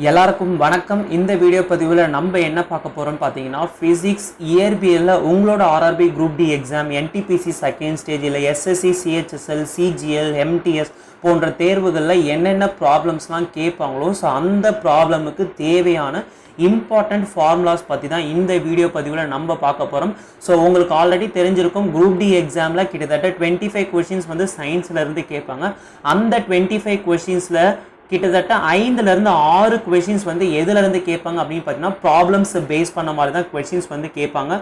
எல்லாருக்கும் வணக்கம். இந்த வீடியோ பதிவில் நம்ம என்ன பார்க்க போகிறோம்னு பார்த்தீங்கன்னா ஃபிசிக்ஸ் இயற்பியலில் உங்களோட RRB group D exam, NTPC second ஸ்டேஜில் எஸ்எஸ்சி, சிஹெச்எஸ்எல், சிஜிஎல், எம்டிஎஸ் போன்ற தேர்வுகளில் என்னென்ன ப்ராப்ளம்ஸ்லாம் கேட்பாங்களோ ஸோ அந்த ப்ராப்ளமுக்கு தேவையான இம்பார்ட்டண்ட் ஃபார்முலாஸ் பற்றி தான் இந்த வீடியோ பதிவில் நம்ம பார்க்க போகிறோம். ஸோ உங்களுக்கு ஆல்ரெடி தெரிஞ்சிருக்கும், குரூப் டி எக்ஸாமில் கிட்டத்தட்ட 25 கொஷின்ஸ் வந்து சயின்ஸில் இருந்து கேட்பாங்க. அந்த 25 கொஷின்ஸில் கிட்டத்தட்ட 5லேருந்து 6 கொஷின்ஸ் வந்து எதுலேருந்து கேட்பாங்க அப்படின்னு பார்த்தீங்கன்னா ப்ராப்ளம்ஸ் பேஸ் பண்ண மாதிரி தான் கொஷின்ஸ் வந்து கேட்பாங்க.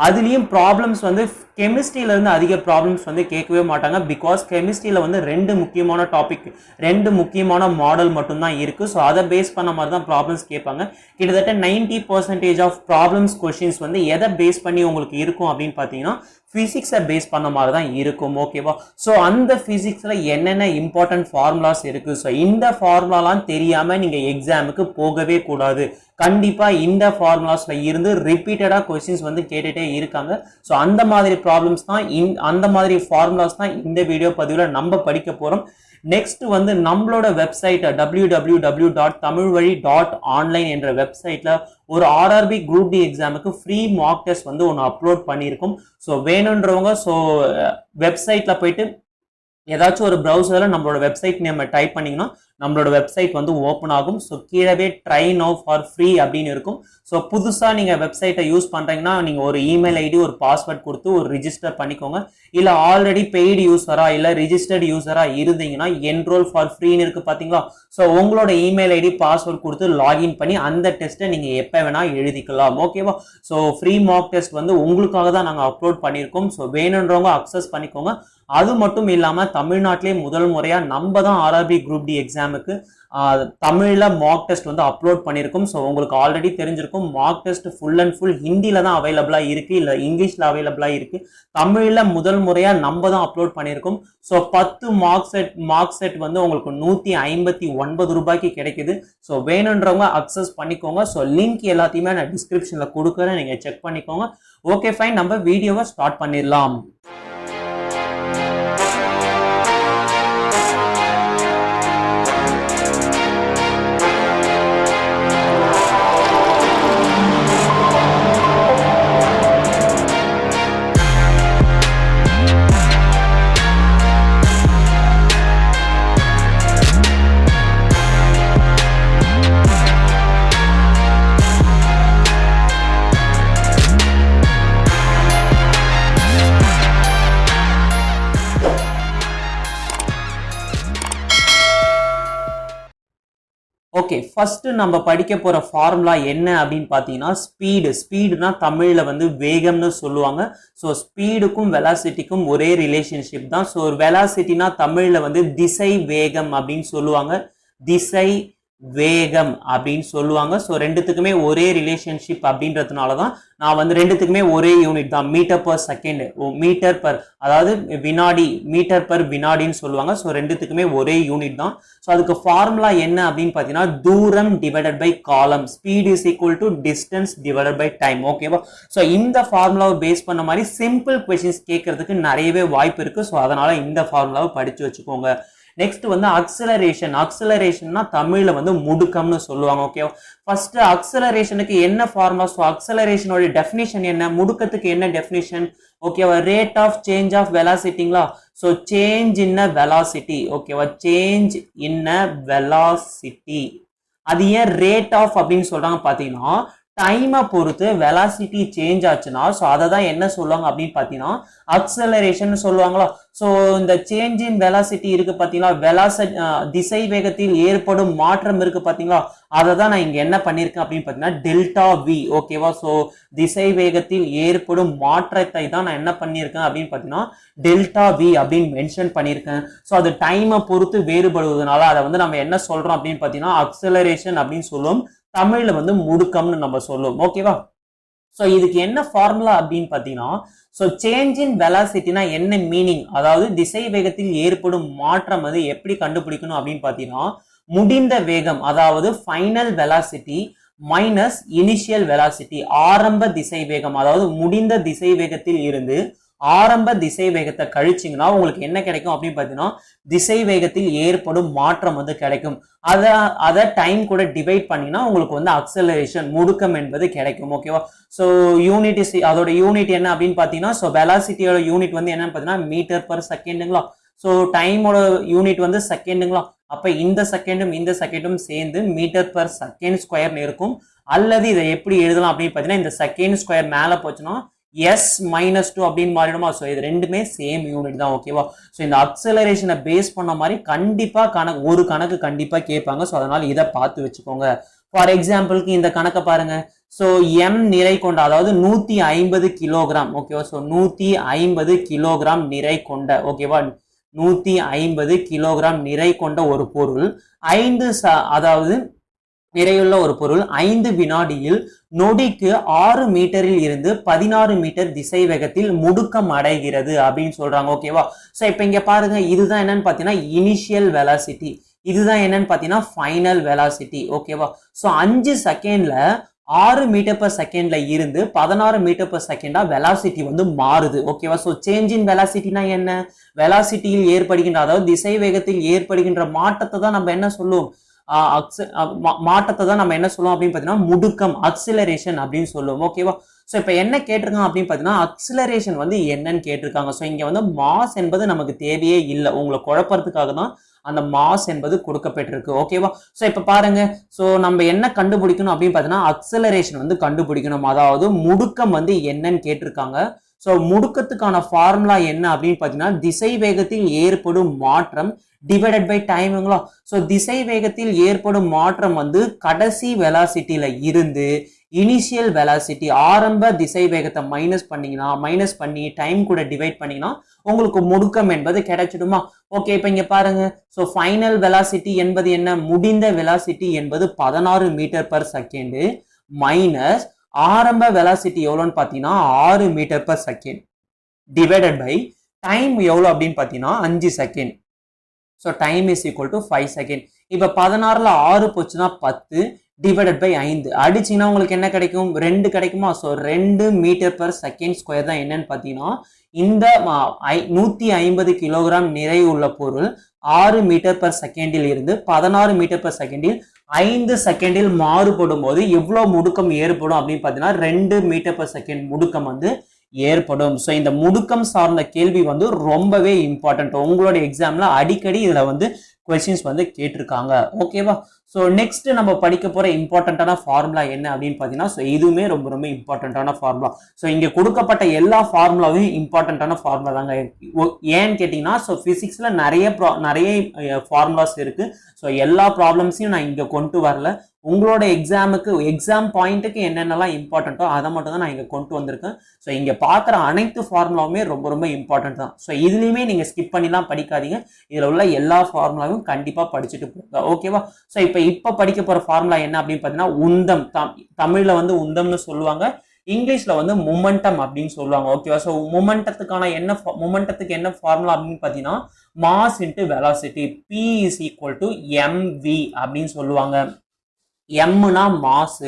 அதுலேயும் ப்ராப்ளம்ஸ் வந்து கெமிஸ்ட்ரியிலேருந்து அதிக ப்ராப்ளம்ஸ் வந்து கேட்கவே மாட்டாங்க. பிகாஸ் கெமிஸ்ட்ரியில் வந்து 2 முக்கியமான டாபிக், 2 முக்கியமான மாடல் மட்டும்தான் இருக்குது. ஸோ அதை பேஸ் பண்ண மாதிரி தான் ப்ராப்ளம்ஸ் கேட்பாங்க. கிட்டத்தட்ட 90% ஆஃப் ப்ராப்ளம்ஸ் கொஷின்ஸ் வந்து எதை பேஸ் பண்ணி உங்களுக்கு இருக்கும் அப்படின்னு பார்த்தீங்கன்னா ஃபிசிக்ஸை பேஸ் பண்ண மாதிரி தான் இருக்கும். ஓகேவா? ஸோ அந்த ஃபிசிக்ஸில் என்னென்ன இம்பார்ட்டன்ட் ஃபார்முலாஸ் இருக்குது, ஸோ இந்த ஃபார்முலாலாம் தெரியாமல் நீங்கள் எக்ஸாமுக்கு போகவே கூடாது. கண்டிப்பாக இந்த ஃபார்முலாஸில் இருந்து ரிப்பீட்டடாக கொஸ்டின்ஸ் வந்து கேட்டுகிட்டே இருக்காங்க. ஸோ அந்த மாதிரி ப்ராப்ளம்ஸ் தான், அந்த மாதிரி ஃபார்முலாஸ் தான் இந்த வீடியோ பதிவில் நம்ம படிக்க போகிறோம். நெக்ஸ்ட் வந்து நம்மளோட வெப்சைட் www.tamilvali.online என்ற வெப்சைட்ல ஒரு ஆர்ஆர்பி குரூப் டி எக்ஸாமுக்கு ஃப்ரீ மார்க் டெஸ்ட் வந்து ஒன்று அப்லோட் பண்ணியிருக்கோம். ஸோ வேணுன்றவங்க ஸோ வெப்சைட்ல போயிட்டு ஏதாச்சும் ஒரு ப்ரௌசரில் நம்மளோட வெப்சைட் நேம் டைப் பண்ணிங்கன்னா நம்மளோட வெப்சைட் வந்து ஓப்பன் ஆகும். ஸோ கீழவே ட்ரை நவ் ஃபார் ஃப்ரீ அப்படின்னு இருக்கும். ஸோ புதுசாக நீங்கள் வெப்சைட்டை யூஸ் பண்ணுறீங்கன்னா நீங்கள் ஒரு இமெயில் ஐடி, ஒரு பாஸ்வேர்ட் கொடுத்து ஒரு ரிஜிஸ்டர் பண்ணிக்கோங்க. இல்லை ஆல்ரெடி பெய்டு யூஸராக இல்லை ரிஜிஸ்டர்டு யூஸராக இருந்தீங்கன்னா என்ரோல் ஃபார் ஃப்ரீன்னு இருக்குது பார்த்தீங்களா? ஸோ உங்களோட இமெயில் ஐடி, பாஸ்வேர்ட் கொடுத்து லாகின் பண்ணி அந்த டெஸ்ட்டை நீங்கள் எப்போ வேணால் எழுதிக்கலாம். ஓகேவா? ஸோ ஃப்ரீ மார்க் டெஸ்ட் வந்து உங்களுக்காக தான் நாங்கள் அப்லோட் பண்ணியிருக்கோம். ஸோ வேணுன்றவங்க அக்சஸ் பண்ணிக்கோங்க. அது மட்டும் இல்லாமல் தமிழ்நாட்டிலே முதல் முறையாக நம்ம தான் ஆர்ஆர்பி குரூப் டி எக்ஸாமுக்கு தமிழில் மார்க் டெஸ்ட் வந்து அப்லோட் பண்ணியிருக்கோம். ஸோ உங்களுக்கு ஆல்ரெடி தெரிஞ்சிருக்கும், mark test full and full ஹிந்தியில் தான் அவைலபிளாக இருக்குது, இல்லை இங்கிலீஷில் அவைலபிளாக இருக்குது. தமிழில் முதல் முறையாக நம்ம தான் அப்லோட் பண்ணியிருக்கோம். ஸோ 10 மார்க் செட் வந்து உங்களுக்கு 159 ரூபாய்க்கு கிடைக்குது. ஸோ வேணுன்றவங்க அக்சஸ் பண்ணிக்கோங்க. ஸோ லிங்க் எல்லாத்தையுமே நான் டிஸ்கிரிப்ஷனில் கொடுக்குறேன், நீங்கள் செக் பண்ணிக்கோங்க. ஓகே ஃபைன், நம்ம வீடியோவை ஸ்டார்ட் பண்ணிடலாம். ஓகே, ஃபர்ஸ்ட் நம்ம படிக்க போற ஃபார்முலா என்ன அப்படின்னு பார்த்தீங்கன்னா ஸ்பீடுனா தமிழ்ல வந்து வேகம்னு சொல்லுவாங்க. ஸோ ஸ்பீடுக்கும் வெலாசிட்டிக்கும் ஒரே ரிலேஷன்ஷிப் தான். ஸோ வெலாசிட்டினா தமிழ்ல வந்து திசை வேகம் அப்படின்னு சொல்லுவாங்க, திசை வேகம் அப்படின்னு சொல்லுவாங்க. ஸோ ரெண்டுத்துக்குமே ஒரே ரிலேஷன்ஷிப் அப்படின்றதுனால தான் நான் வந்து ரெண்டுத்துக்குமே ஒரே யூனிட் தான், metre per second, metre per, அதாவது வினாடி, மீட்டர் பர் வினாடின்னு சொல்லுவாங்க. ஸோ ரெண்டுத்துக்குமே ஒரே யூனிட் தான். ஸோ அதுக்கு ஃபார்முலா என்ன அப்படின்னு பார்த்தீங்கன்னா தூரம் டிவைடட் பை காலம், speed is equal to distance divided by time. ஓகேவா? ஸோ இந்த ஃபார்முலாவை பேஸ் பண்ண மாதிரி சிம்பிள் கொஸ்டின்ஸ் கேட்கறதுக்கு நிறையவே வாய்ப்பு இருக்கு. ஸோ அதனால இந்த ஃபார்முலாவை படிச்சு வச்சுக்கோங்க. நெக்ஸ்ட் வந்து அக்சலரேஷன்னா தமிழ்ல வந்து முடுக்கம்னு சொல்லுவாங்க. ஓகே, ஃபர்ஸ்ட் அக்சலரேஷனுக்கு என்ன ஃபார்முலா? ஸோ அக்சலரேஷனோட டெஃபினிஷன் என்ன, முடுக்கத்துக்கு என்ன டெஃபினிஷன்? ஓகேவா? ரேட் ஆஃப் சேஞ்ச் ஆஃப் வெலாசிட்டிங்களா? So change in a velocity. ஓகேவா? Change in a velocity. அது ஏன் ரேட் ஆஃப் அப்படின்னு சொல்றாங்க பார்த்தீங்கன்னா டைமை பொறுத்து வெலாசிட்டி சேஞ்ச் ஆச்சுன்னா ஸோ அதை தான் என்ன சொல்லுவாங்க அப்படின்னு பார்த்தீங்கன்னா அக்சலரேஷன் சொல்லுவாங்களா? ஸோ இந்த சேஞ்ச் இன் வெலாசிட்டி இருக்கு பார்த்தீங்களா, திசை வேகத்தில் ஏற்படும் மாற்றம் இருக்கு பார்த்தீங்களா, அதை தான் நான் இங்க என்ன பண்ணியிருக்கேன் அப்படின்னு பார்த்தீங்கன்னா டெல்டா வி. ஓகேவா? ஸோ திசை வேகத்தில் ஏற்படும் மாற்றத்தை தான் நான் என்ன பண்ணியிருக்கேன் அப்படின்னு பார்த்தீங்கன்னா டெல்டா வி அப்படின்னு மென்ஷன் பண்ணியிருக்கேன். ஸோ அது டைமை பொறுத்து வேறுபடுவதனால அதை வந்து நம்ம என்ன சொல்றோம் அப்படின்னு பார்த்தீங்கன்னா அக்சலரேஷன் அப்படின்னு சொல்லுவோம். தமிழ்ல வந்து முடுக்கம்னு நம்ம சொல்லுவோம். ஓகேவா? ஸோ இதுக்கு என்ன ஃபார்முலா அப்படின்னு பார்த்தீங்கன்னா ஸோ சேஞ்ச் இன் வெலாசிட்டினா என்ன மீனிங், அதாவது திசை வேகத்தில் ஏற்படும் மாற்றம் வந்து எப்படி கண்டுபிடிக்கணும் அப்படின்னு பார்த்தீங்கன்னா முடிந்த வேகம், அதாவது final velocity minus initial velocity, ஆரம்ப திசை வேகம், அதாவது முடிந்த திசை வேகத்தில் இருந்து ஆரம்ப திசை வேகத்தை கழிச்சிங்கன்னா உங்களுக்கு என்ன கிடைக்கும் அப்படின்னு பார்த்தீங்கன்னா திசை வேகத்தில் ஏற்படும் மாற்றம் வந்து கிடைக்கும். அதை டைம் கூட டிவைட் பண்ணினா உங்களுக்கு வந்து அக்சலரேஷன் முடுக்கம் என்பது கிடைக்கும். ஓகேவா? ஸோ யூனிட் அதோட யூனிட் என்ன அப்படின்னு பார்த்தீங்கன்னா ஸோ வெலாசிட்டியோட யூனிட் வந்து என்னன்னு பார்த்தீங்கன்னா மீட்டர் பர் செகண்டுங்களா. ஸோ டைமோட யூனிட் வந்து செகண்டுங்களா. அப்ப இந்த செகண்டும் சேர்ந்து மீட்டர் பர் செகண்ட் ஸ்கொயர்னு இருக்கும். அல்லது இதை எப்படி எழுதலாம் அப்படின்னு பார்த்தீங்கன்னா இந்த செகண்ட் ஸ்கொயர் மேலே போச்சுன்னா s-2 அப்படின்னு மாறிடுமா. ஸோ இது ரெண்டுமே சேம் யூனிட் தான். ஓகேவா? ஸோ இந்த அக்சலரேஷனை பேஸ் பண்ண மாதிரி கண்டிப்பா ஒரு கணக்கு கண்டிப்பா கேட்பாங்க. ஸோ அதனால இதை பார்த்து வச்சுக்கோங்க. ஃபார் எக்ஸாம்பிளுக்கு இந்த கணக்கை பாருங்க. ஸோ m நிறை கொண்ட, அதாவது 150 கிலோகிராம். ஓகேவா? ஸோ 150 கிலோகிராம் நிறை கொண்ட, ஓகேவா, 150 கிலோகிராம் நிறை கொண்ட ஒரு பொருள் அதாவது நிறையுள்ள ஒரு பொருள் 5 வினாடியில் நொடிக்கு 6 மீட்டரில் இருந்து 16 மீட்டர் திசை வேகத்தில் முடுக்கம் அடைகிறது அப்படின்னு சொல்றாங்க. ஓகேவா? சோ இப்ப இங்க பாருங்க, இதுதான் என்னன்னு பாத்தீங்கன்னா இனிஷியல் வெலாசிட்டி, இதுதான் என்னன்னு பாத்தீங்கன்னா ஃபைனல் வெலாசிட்டி. ஓகேவா? சோ 5 செகண்ட்ல 6 மீட்டர் பர் செகண்ட்ல இருந்து 16 மீட்டர் பர் செகண்டா வெலாசிட்டி வந்து மாறுது. ஓகேவா? சோ சேஞ்ச் இன் வெலாசிட்டினா என்ன? வெலாசிட்டியில் ஏற்படுகின்ற, அதாவது திசை வேகத்தில் ஏற்படுகின்ற மாற்றத்தை தான் நம்ம என்ன சொல்லுவோம், மாற்றத்தை தான் நம்ம என்ன சொல்லுவோம் அப்படின்னு பாத்தீங்கன்னா முடுக்கம், அக்சிலரேஷன் அப்படின்னு சொல்லுவோம். ஓகேவா? சோ இப்ப என்ன கேட்டிருக்காங்க அப்படின்னு பாத்தீங்கன்னா அக்சிலரேஷன் வந்து என்னன்னு கேட்டிருக்காங்க. சோ இங்க வந்து மாஸ் என்பது நமக்கு தேவையே இல்லை, உங்களை குழப்பறதுக்காக தான் அந்த மாஸ் என்பது கொடுக்கப்பட்டிருக்கு. ஓகேவா? சோ இப்ப பாருங்க, சோ நம்ம என்ன கண்டுபிடிக்கணும் அப்படின்னு பாத்தீங்கன்னா அக்சிலரேஷன் வந்து கண்டுபிடிக்கணும், அதாவது முடுக்கம் வந்து என்னன்னு கேட்டிருக்காங்க. சோ முடுக்கத்துக்கான ஃபார்முலா என்ன அப்படின்னு பாத்தீங்கன்னா திசை வேகத்தில் ஏற்படும் மாற்றம் டிவைடட் பை டைமுங்களா. சோ திசை வேகத்தில் ஏற்படும் மாற்றம் வந்து கடைசி வெலாசிட்டியில இருந்து இனிஷியல் வெலாசிட்டி, ஆரம்ப திசை வேகத்தை மைனஸ் பண்ணி டைம் கூட டிவைட் பண்ணீங்கன்னா உங்களுக்கு முடுக்கம் என்பது கிடைச்சிடுமா. ஓகே, இப்ப இங்க பாருங்க, சோ ஃபைனல் வெலாசிட்டி என்பது என்ன, முடிந்த வெலாசிட்டி என்பது 16 மீட்டர் பர் செகண்ட் மைனஸ் ஆரம்ப வெலாசிட்டி எவ்வளோன்னு பாத்தீங்கன்னா 6 metre per second divided by time எவ்வளவு அப்படின்னு பாத்தீங்கன்னா 5 second. So time is equal to 5 second. இப்போ 16ல் 6 போச்சுன்னா 10 டிவைடட் பை 5 அடிச்சிங்கன்னா உங்களுக்கு என்ன கிடைக்கும், 2 கிடைக்குமா. So 2 metre per second square தான் என்னன்னு பார்த்தீங்கன்னா இந்த 150 கிலோகிராம் நிறை உள்ள பொருள் 6 மீட்டர் பர் செகண்டில் இருந்து 16 மீட்டர் பர் செகண்டில் 5 செகண்டில் மாறுபடும் போது எவ்வளவு முடுக்கம் ஏற்படும் அப்படின்னு பார்த்தீங்கன்னா 2 மீட்டர் பர் செகண்ட் முடுக்கம் வந்து ஏற்படும். ஸோ இந்த முடுக்கம் சார்ந்த கேள்வி வந்து ரொம்பவே இம்பார்ட்டன்ட், உங்களோட எக்ஸாம்ல அடிக்கடி இதுல வந்து கொஸ்டின்ஸ் வந்து கேட்டிருக்காங்க. ஓகேவா? ஸோ நெக்ஸ்ட் நம்ம படிக்க போற இம்பார்ட்டன்டான ஃபார்முலா என்ன அப்படின்னு பாத்தீங்கன்னா ஸோ இதுவுமே ரொம்ப ரொம்ப இம்பார்ட்டன்டான ஃபார்முலா. ஸோ இங்க கொடுக்கப்பட்ட எல்லா ஃபார்முலாவும் இம்பார்ட்டன்டான ஃபார்முலா தாங்க. ஏன்னு கேட்டீங்கன்னா ஸோ பிசிக்ஸ்ல நிறைய ஃபார்முலாஸ் இருக்கு. ஸோ எல்லா ப்ராப்ளம்ஸையும் நான் இங்க கொண்டு வரல, உங்களோட எக்ஸாம் பாயிண்ட்டுக்கு என்னென்னலாம் இம்பார்ட்டன்ட்டோ அதை மட்டும் தான் நான் இங்க கொண்டு வந்திருக்கேன். ஸோ இங்க பாக்குற அனைத்து ஃபார்முலாவுமே ரொம்ப ரொம்ப இம்பார்ட்டன்ட் தான். ஸோ இதுலயுமே நீங்க ஸ்கிப் பண்ணிலாம் படிக்காதீங்க, இதுல உள்ள எல்லா ஃபார்முலாவும் கண்டிப்பா படிச்சுட்டு போங்க. ஓகேவா? ஸோ இப்ப படிக்க போற ஃபார்முலா என்ன அப்படின்னு பாத்தீங்கன்னா உந்தம். தமிழ்ல வந்து உந்தம்னு சொல்லுவாங்க, இங்கிலீஷ்ல வந்து மொமெண்டம் அப்படின்னு சொல்லுவாங்க. ஓகேவா? ஸோ மொமெண்டத்துக்கு என்ன ஃபார்முலா அப்படின்னு பாத்தீங்கன்னா mass into velocity, P is equal to mv அப்படின்னு சொல்லுவாங்க. எம்னா மாஸ்,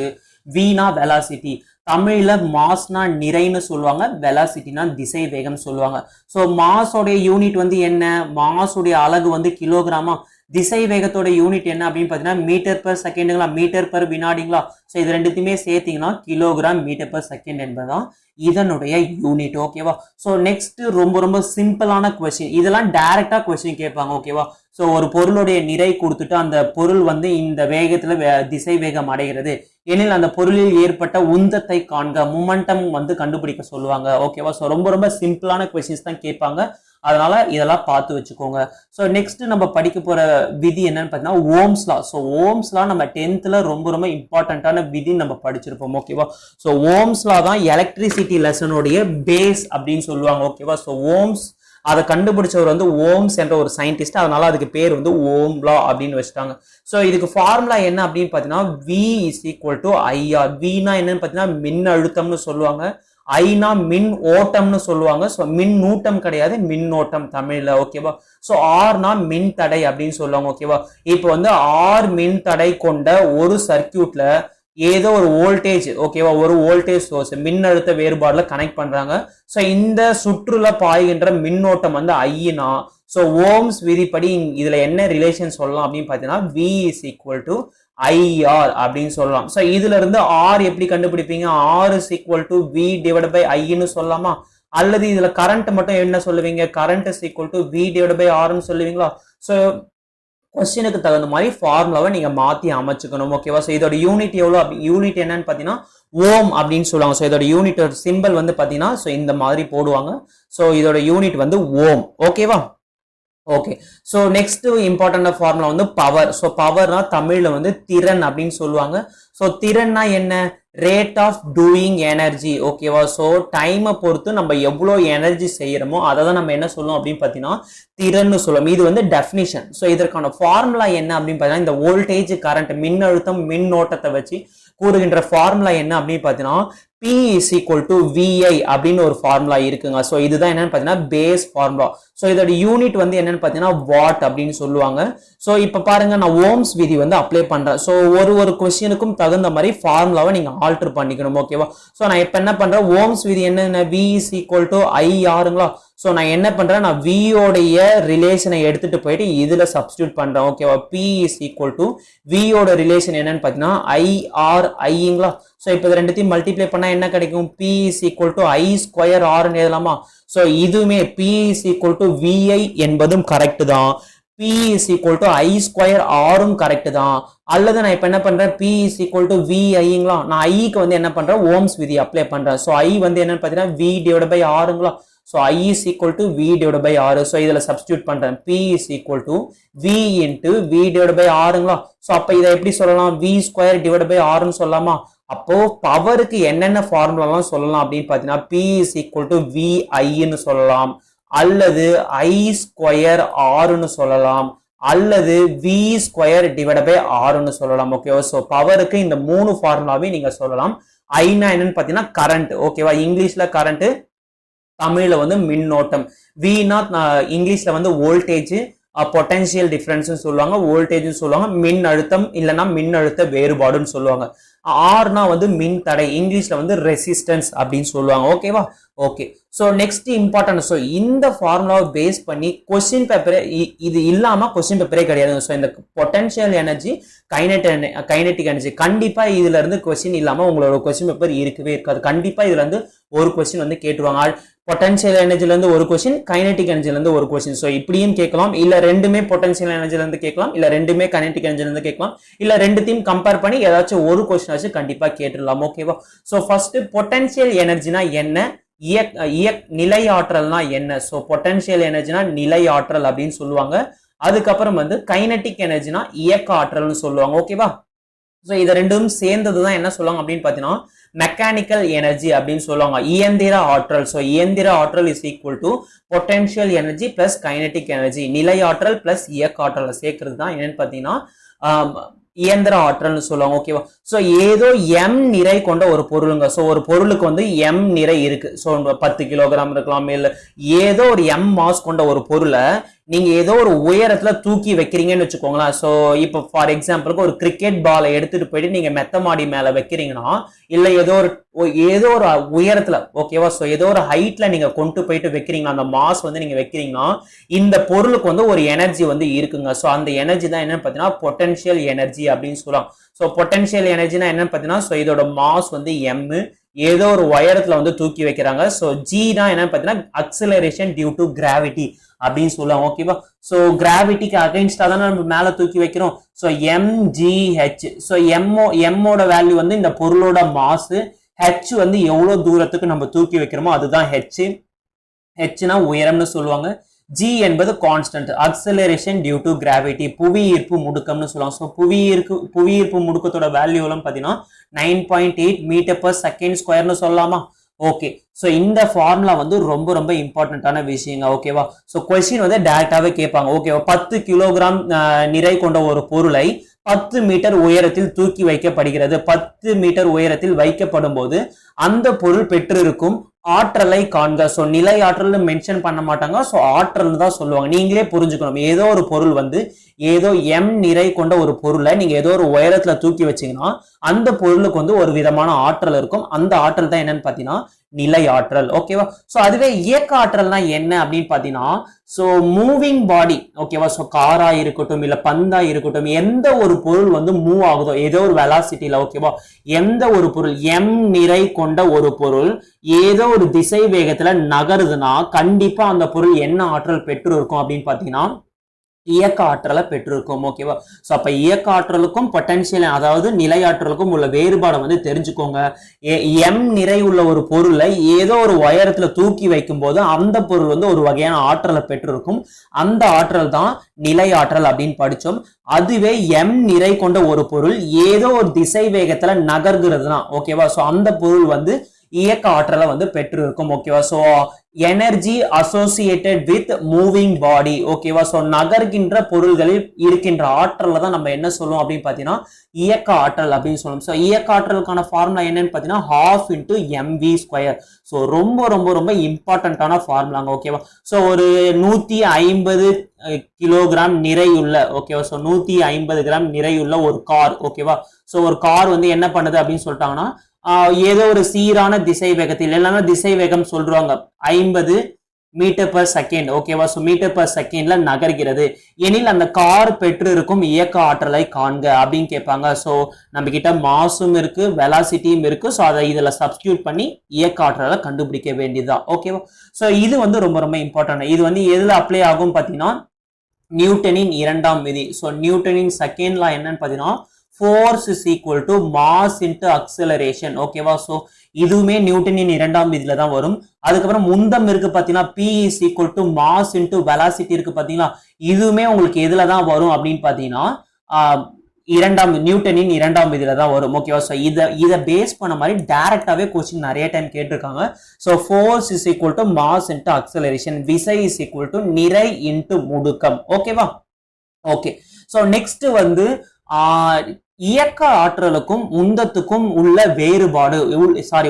வினா வெலாசிட்டி. தமிழ்ல மாஸ்னா நிறைன்னு சொல்லுவாங்க, வெலாசிட்டினா திசை வேகம் சொல்லுவாங்க. ஸோ மாஸோடைய யூனிட் வந்து என்ன, மாஸோடைய அலகு வந்து கிலோகிராமா, திசை வேகத்தோட யூனிட் என்ன அப்படின்னு பாத்தீங்கன்னா மீட்டர் பர் செகண்டுங்களா, மீட்டர் பர் வினாடிங்களா. ஸோ இது ரெண்டுத்தையுமே சேர்த்தீங்கன்னா கிலோகிராம் மீட்டர் பர் செகண்ட் என்பதுதான் இதனுடைய யூனிட். ஓகேவா? ஸோ நெக்ஸ்ட் ரொம்ப ரொம்ப சிம்பிளான கொஸ்டின், இதெல்லாம் டைரக்டா கொஸ்டின் கேட்பாங்க. ஓகேவா? ஸோ ஒரு பொருளுடைய நிறை கொடுத்துட்டு அந்த பொருள் வந்து இந்த வேகத்துல திசை வேகம் அடைகிறது எனில் அந்த பொருளில் ஏற்பட்ட உந்தத்தை காண்க, மொமெண்டம் வந்து கண்டுபிடிக்க சொல்லுவாங்க. ஓகேவா? ஸோ ரொம்ப ரொம்ப சிம்பிளான கொஸ்டின்ஸ் தான் கேட்பாங்க, அதனால இதெல்லாம் பார்த்து வச்சுக்கோங்க. ஸோ நெக்ஸ்ட் நம்ம படிக்க போற விதி என்னன்னு பார்த்தீங்கன்னா Ohm's law. So Ohm's law நம்ம 10th ரொம்ப ரொம்ப இம்பார்ட்டன்டான விதி நம்ம படிச்சிருப்போம். ஓகேவா? ஸோ ஓம்ஸ் லா தான் எலக்ட்ரிசிட்டி லெசனுடைய பேஸ் அப்படின்னு சொல்லுவாங்க. ஓகேவா? ஸோ ஓம்ஸ் அதை கண்டுபிடிச்சவர் வந்து ஓம்ஸ் என்ற ஒரு சயின்டிஸ்ட், அதனால அதுக்கு பேர் வந்து ஓம் லா அப்படின்னு வச்சுட்டாங்க. ஸோ இதுக்கு ஃபார்முலா என்ன அப்படின்னு பார்த்தீங்கன்னா V is equal to IR. வினா என்னன்னு பார்த்தீங்கன்னா மின் அழுத்தம்னு சொல்லுவாங்க, ஐனா மின் ஓட்டம்னு சொல்லுவாங்க. ஸோ மின் நூட்டம் கிடையாது, மின்னோட்டம் தமிழ்ல. ஓகேவா? ஸோ ஆர்னா மின் தடை அப்படின்னு சொல்லுவாங்க. ஓகேவா? இப்போ வந்து ஆர் மின் தடை கொண்ட ஒரு சர்க்கியூட்ல ஏதோ ஒரு வோல்டேஜ் ஓகேவா, ஒரு வோல்டேஜ் சோர்ஸ் மின்னழுத்த வேறுபாடுல கனெக்ட் பண்றாங்க. ஸோ இந்த சுற்றுல பாய்கின்ற மின்னோட்டம் வந்து ஐனா, ஸோ ஓம்ஸ் விதிப்படி இதுல என்ன ரிலேஷன் சொல்லலாம் அப்படின்னு பாத்தீங்கன்னா V is equal to IR அப்படின்னு சொல்லலாம். ஸோ இதுல இருந்து R எப்படி கண்டுபிடிப்பீங்க, R is equal to V divided by I சொல்லலாமா, அல்லது இதுல கரண்ட் மட்டும் என்ன சொல்லுவீங்க, current is equal to V divided by R சொல்லுவீங்களா. ஸோ கொஸ்டினுக்கு தகுந்த மாதிரி ஃபார்முலாவை நீங்க மாத்தி அமைச்சுக்கணும் ஓகேவா. ஸோ இதோட யூனிட் எவ்வளோ, யூனிட் என்னன்னு பாத்தீங்கன்னா ஓம் அப்படின்னு சொல்லுவாங்க. ஸோ இதோட யூனிட் சிம்பிள் வந்து பாத்தீங்கன்னா ஸோ இந்த மாதிரி போடுவாங்க. ஸோ இதோட யூனிட் வந்து ஓம் ஓகேவா. Okay, so next important formula வந்து பவர். ஸோ பவர்னா தமிழ்ல வந்து திறன் அப்படின்னு சொல்லுவாங்க. ஸோ திறன்னா என்ன, ரேட் ஆஃப் டூயிங் எனர்ஜி ஓகேவா. ஸோ டைமை பொறுத்து நம்ம எவ்வளோ எனர்ஜி செய்யறோமோ அதை தான் நம்ம என்ன சொல்லுவோம் அப்படின்னு பார்த்தீங்கன்னா திறன்னு சொல்லுவோம். இது வந்து டெஃபினிஷன். ஸோ இதற்கான ஃபார்முலா என்ன அப்படின்னு பார்த்தீங்கன்னா இந்த வோல்டேஜ் கரண்ட் மின்னழுத்தம் மின்னோட்டத்தை வச்சு கூறுகின்ற ஃபார்முலா என்ன அப்படின்னு பார்த்தீங்கன்னா P is equal to VI அப்படின்னு ஒரு ஃபார்முலா இருக்குங்க. ஸோ இதுதான் என்னன்னு பார்த்தீங்கன்னா பேஸ் ஃபார்முலா. ஸோ இதோட யூனிட் வந்து என்னன்னு பார்த்தீங்கன்னா வாட் அப்படின்னு சொல்லுவாங்க. ஸோ இப்போ பாருங்க நான் ஓம்ஸ் விதி வந்து அப்ளை பண்றேன். ஸோ ஒரு கொஸ்டினுக்கும் தகுந்த மாதிரி ஃபார்முலாவை நீங்க ஆல்டர் பண்ணிக்கணும் ஓகேவா. ஸோ நான் இப்போ என்ன பண்றேன், ஓம்ஸ் விதி என்ன, V is equal to IRங்களா. ஸோ நான் என்ன பண்றேன், நான் V ஓடைய ரிலேஷனை எடுத்துட்டு போயிட்டு இதுல சப்ஸ்டியூட் பண்றேன் ஓகேவா. P is equal to V ஓட ரிலேஷன் என்னன்னு பார்த்தீங்கன்னா IRIங்களா. ஸோ இப்போ இது ரெண்டுத்தையும் மல்டிப்ளை பண்ணா என்ன கிடைக்கும், P is equal to I square R எழுதலாமா. ஸோ இதுவுமே P is equal to VI என்பதும் கரெக்ட் தான், P is equal to I square ஆரும் கரெக்ட் தான். அல்லது நான் இப்ப என்ன பண்றேன், P is equal to VIங்களா, நான் ஐக்கு வந்து என்ன பண்றேன் ஓம்ஸ் விதி அப்ளை பண்றேன். ஸோ I வந்து என்னன்னு பார்த்தீங்கன்னா V டிவைட் பை ஆருங்களா. So I is equal to V divided by R. So இதுல சப்ஸ்டியூட் பண்றேன், P is equal to V into V divided by Rங்களா. ஸோ அப்ப இதை எப்படி சொல்லலாம், V ஸ்கொயர் டிவைட் பை ஆர்னு சொல்லலாமா. அப்போ பவருக்கு என்னென்ன ஃபார்முலாலாம் சொல்லலாம் அப்படின்னு பாத்தீங்கன்னா P is equal to VIன்னு சொல்லலாம், அல்லது I ஸ்கொயர் ஆர்னு சொல்லலாம், அல்லது V ஸ்கொயர் டிவைட் பை ஆர்னு சொல்லலாம் ஓகேவா. ஸோ பவருக்கு இந்த மூணு ஃபார்முலாவையும் நீங்க சொல்லலாம். ஐனா என்னன்னு பாத்தீங்கன்னா கரண்ட் ஓகேவா, இங்கிலீஷ்ல கரண்ட், தமிழ்ல வந்து மின்னோட்டம். வினா இங்கிலீஷ்ல வந்து வோல்டேஜ், பொட்டன்ஷியல் டிஃபரன்ஸ் சொல்லுவாங்க, வோல்டேஜ் சொல்லுவாங்க, மின் அழுத்தம் இல்லைன்னா மின்னழுத்த வேறுபாடுன்னு சொல்லுவாங்க. ஆர்னா வந்து மின் தடை, இங்கிலீஷ்ல வந்து ரெசிஸ்டன்ஸ் அப்படின்னு சொல்லுவாங்க ஓகேவா. Okay, so next important. So இந்த ஃபார்முலாவை பேஸ் பண்ணி கொஸ்டின் பேப்பரே இது இல்லாம கொஸ்டின் பேப்பரே கிடையாது. ஸோ இந்த பொட்டன்ஷியல் எனர்ஜி, கைனெட்டிக் எனர்ஜி கண்டிப்பா இதுல இருந்து கொஸ்டின் இல்லாம உங்களோட கொஸ்டின் பேப்பர் இருக்கவே இருக்காது. கண்டிப்பா இதுல இருந்து ஒரு கொஸ்டின் வந்து கேட்டுருவாங்க. பொட்டன்ஷியல் எனர்ஜில இருந்து ஒரு கொஸ்டின், கைனெட்டிக் எனர்ஜில இருந்து ஒரு கொஸ்டின். ஸோ இப்படியும் கேட்கலாம், இல்ல ரெண்டுமே பொட்டன்ஷியல் எனர்ஜில இருந்து கேட்கலாம், இல்ல ரெண்டுமே கைனெட்டிக் எனர்ஜில இருந்து கேட்கலாம், இல்ல ரெண்டுத்தையும் கம்பேர் பண்ணி ஏதாச்சும் ஒரு கொஸ்டின் ஆச்சு கண்டிப்பா கேட்டுடலாம் ஓகேவா. ஸோ ஃபர்ஸ்ட் பொட்டன்ஷியல் எனர்ஜினா என்ன, நிலை ஆற்றல்னா என்ன. ஸோ பொட்டன்ஷியல் எனர்ஜினா நிலை ஆற்றல் அப்படின்னு சொல்லுவாங்க. அதுக்கப்புறம் வந்து கைனெட்டிக் எனர்ஜினா இயக்க ஆற்றல்னு சொல்லுவாங்க ஓகேவா. ஸோ இதை ரெண்டும் சேர்ந்ததுதான் என்ன சொல்லுவாங்க அப்படின்னு பாத்தீங்கன்னா மெக்கானிக்கல் எனர்ஜி அப்படின்னு சொல்லுவாங்க, இயந்திர ஆற்றல். ஸோ இயந்திர ஆற்றல் is equal to potential energy plus kinetic energy, நிலை ஆற்றல் பிளஸ் இயக்க ஆற்றலை சேர்க்கறது தான் என்னன்னு பாத்தீங்கன்னா இயந்திர ஆற்றல்னு சொல்லுவாங்க ஓகேவா. ஸோ ஏதோ எம் நிறை கொண்ட ஒரு பொருளுங்க. ஸோ ஒரு பொருளுக்கு வந்து எம் நிறை இருக்கு. ஸோ 10 கிலோகிராம் இருக்கலாம், இல்ல ஏதோ ஒரு எம் மாஸ் கொண்ட ஒரு பொருளை நீங்க ஏதோ ஒரு உயரத்துல தூக்கி வைக்கிறீங்கன்னு வச்சுக்கோங்களேன். ஸோ இப்போ ஃபார் எக்ஸாம்பிளுக்கு ஒரு கிரிக்கெட் பாலை எடுத்துட்டு போயிட்டு நீங்க மெத்த மாடி மேல வைக்கிறீங்கன்னா, இல்ல ஏதோ ஒரு உயரத்துல ஓகேவா, ஸோ ஏதோ ஒரு ஹைட்ல நீங்க கொண்டு போயிட்டு வைக்கிறீங்கன்னா, அந்த மாஸ் வந்து நீங்க வைக்கிறீங்கன்னா இந்த பொருளுக்கு வந்து ஒரு எனர்ஜி வந்து இருக்குங்க. ஸோ அந்த எனர்ஜி தான் என்னன்னு பாத்தீங்கன்னா பொட்டன்ஷியல் எனர்ஜி அப்படின்னு சொல்லலாம். ஸோ பொட்டன்ஷியல் எனர்ஜினா என்னன்னு பாத்தீங்கன்னா, ஸோ இதோட மாஸ் வந்து எம், ஏதோ ஒரு உயரத்துல வந்து தூக்கி வைக்கிறாங்க. ஸோ ஜி தான் என்னன்னு பாத்தீங்கன்னா அக்சலரேஷன் டியூ டு கிராவிட்டி அப்படின்னு சொல்லலாம் ஓகேவா. ஸோ கிராவிட்டிக்கு அகைன்ஸ்டா தானே நம்ம மேல தூக்கி வைக்கிறோம். So MGH. ஸோ எம்மோட வேல்யூ வந்து இந்த பொருளோட மாஸ், ஹெச் வந்து எவ்வளவு தூரத்துக்கு நம்ம தூக்கி வைக்கிறோமோ அதுதான் ஹெச். ஹெச்னா உயரம்னு சொல்லுவாங்க. ஜி என்பது constant, acceleration due to gravity, புவி ஈர்ப்பு முடுக்கம்னு சொல்லுவாங்க. ஸோ புவி ஈர்ப்பு முடுக்கத்தோட வேல்யூ எல்லாம் பாத்தீங்கன்னா 9.8 மீட்டர் பர் செகண்ட் ஸ்கொயர்னு சொல்லலாமா. ஓகே, ஸோ இந்த ஃபார்முலா வந்து ரொம்ப ரொம்ப இம்பார்ட்டன்டான விஷயங்க ஓகேவா. ஸோ கொஸ்டின் வந்து டேரக்டாவே கேட்பாங்க ஓகேவா. 10 கிலோகிராம் நிறை கொண்ட ஒரு பொருளை 10 மீட்டர் உயரத்தில் தூக்கி வைக்கப்படுகிறது. 10 மீட்டர் உயரத்தில் வைக்கப்படும் போது அந்த பொருள் பெற்றிருக்கும் ஆற்றலை காண்க. சோ நிலை ஆற்றல்னு மென்ஷன் பண்ண மாட்டாங்க. சோ ஆற்றல் தான் சொல்லுவாங்க. நீங்களே புரிஞ்சுக்கணும். ஏதோ ஒரு பொருள் வந்து ஏதோ m நிறை கொண்ட ஒரு பொருளை நீங்க ஏதோ ஒரு உயரத்துல தூக்கி வச்சீங்கன்னா அந்த பொருளுக்கு வந்து ஒரு விதமான ஆற்றல் இருக்கும். அந்த ஆற்றல் தான் என்னன்னு பாத்தீங்கன்னா நிலை ஆற்றல். ஓகேவா? சோ அதுவே இயக்க ஆற்றல்னா என்ன அப்படின்னு பாத்தீங்கன்னா சோ மூவிங் பாடி. ஓகேவா? சோ காரா இருக்கட்டும் இல்ல பந்தா இருக்கட்டும், எந்த ஒரு பொருள் வந்து மூவ் ஆகுதோ ஏதோ ஒரு வெலாசிட்டியில, ஓகேவா, எந்த ஒரு பொருள் m நிறை கொண்ட ஒரு பொருள் ஏதோ ஒரு திசை வேகத்துல நகருதுன்னா கண்டிப்பா அந்த பொருள் என்ன ஆற்றல் பெற்று இருக்கும் அப்படின்னு பாத்தீங்கன்னா இயக்க ஆற்றலை பெற்றிருக்கும். ஓகேவா? சோ அப்ப இயக்க ஆற்றலுக்கும் பொட்டன்ஷியல் அதாவது நிலை ஆற்றலுக்கும் உள்ள வேறுபாடை வந்து தெரிஞ்சுக்கோங்க. m நிறை உள்ள ஒரு பொருளை ஏதோ ஒரு உயரத்துல தூக்கி வைக்கும் போது அந்த பொருள் வந்து ஒரு வகையான ஆற்றலை பெற்றிருக்கும். அந்த ஆற்றல் தான் நிலை ஆற்றல் அப்படின்னு படிச்சோம். அதுவே m நிறை கொண்ட ஒரு பொருள் ஏதோ ஒரு திசை வேகத்துல நகர்கிறதுனா, ஓகேவா, சோ அந்த பொருள் வந்து இயக்க ஆற்றலை வந்து பெற்று இருக்கும். ஓகேவா? So energy associated with moving body. ஓகேவா? சோ நகர்கின்ற பொருள்களில் இருக்கின்ற ஆற்றலை தான் நம்ம என்ன சொல்லுவோம் அப்படின்னு பாத்தீங்கன்னா இயக்க ஆற்றல் அப்படின்னு சொல்லுவோம். சோ இயக்க ஆற்றலுக்கான ஃபார்முலா என்னன்னு பாத்தீங்கன்னா ½ into mv². சோ ரொம்ப ரொம்ப ரொம்ப இம்பார்ட்டன்டான ஃபார்முலாங்க. ஓகேவா? சோ ஒரு 150 கிலோகிராம் நிறையுள்ள, ஓகேவா, சோ 150 கிராம் நிறையுள்ள ஒரு கார். ஓகேவா? சோ ஒரு கார் வந்து என்ன பண்ணுது அப்படின்னு சொல்லிட்டாங்கன்னா ஏதோ ஒரு சீரான திசை வேகத்தில், எல்லாமே திசை வேகம் சொல்றாங்க, 50 மீட்டர் பர் செகண்ட். ஓகேவா? சோ மீட்டர் பர் செகண்ட்ல நகர்கிறது எனில் அந்த கார் பெற்று இருக்கும் இயக்க ஆற்றலை காண்க அப்படின்னு கேட்பாங்க. சோ நம்ம கிட்ட மாசும் இருக்கு, வெலாசிட்டியும் இருக்கு. சோ அதை இதுல சப்ஸ்டியூட் பண்ணி இயக்க ஆற்றலை கண்டுபிடிக்க வேண்டியதுதான். ஓகேவா? சோ இது வந்து ரொம்ப ரொம்ப இம்பார்ட்டன்ட். இது வந்து எதுல அப்ளை ஆகும் பாத்தீங்கன்னா நியூட்டனின் இரண்டாம் விதி. சோ நியூட்டனின் செகண்ட் லா என்னன்னு பாத்தீங்கன்னா force is equal to mass into acceleration. ஓகேவா? சோ இதுவுமே நியூட்டனின் இரண்டாம் விதியில தான் வரும். அதுக்கப்புறம் முந்தம் இருக்கு பாத்தீங்கன்னா P is equal to mass into velocity இருக்கு பாத்தீங்களா, இதுவுமே உங்களுக்கு எதுல தான் வரும் அப்படின்னு பாத்தீங்கன்னா நியூட்டனின் இரண்டாம் விதியில தான் வரும். ஓகேவா? சோ இத பேஸ் பண்ண மாதிரி டைரக்டாவே क्वेश्चन நிறைய டைம் கேட்டிருக்காங்க. So force is equal to mass into acceleration, விசை is equal to நிறை into முடுக்கம். ஓகேவா? ஓகே. சோ நெக்ஸ்ட் வந்து இயக்க ஆற்றலுக்கும் உந்தத்துக்கும் உள்ள வேறுபாடு,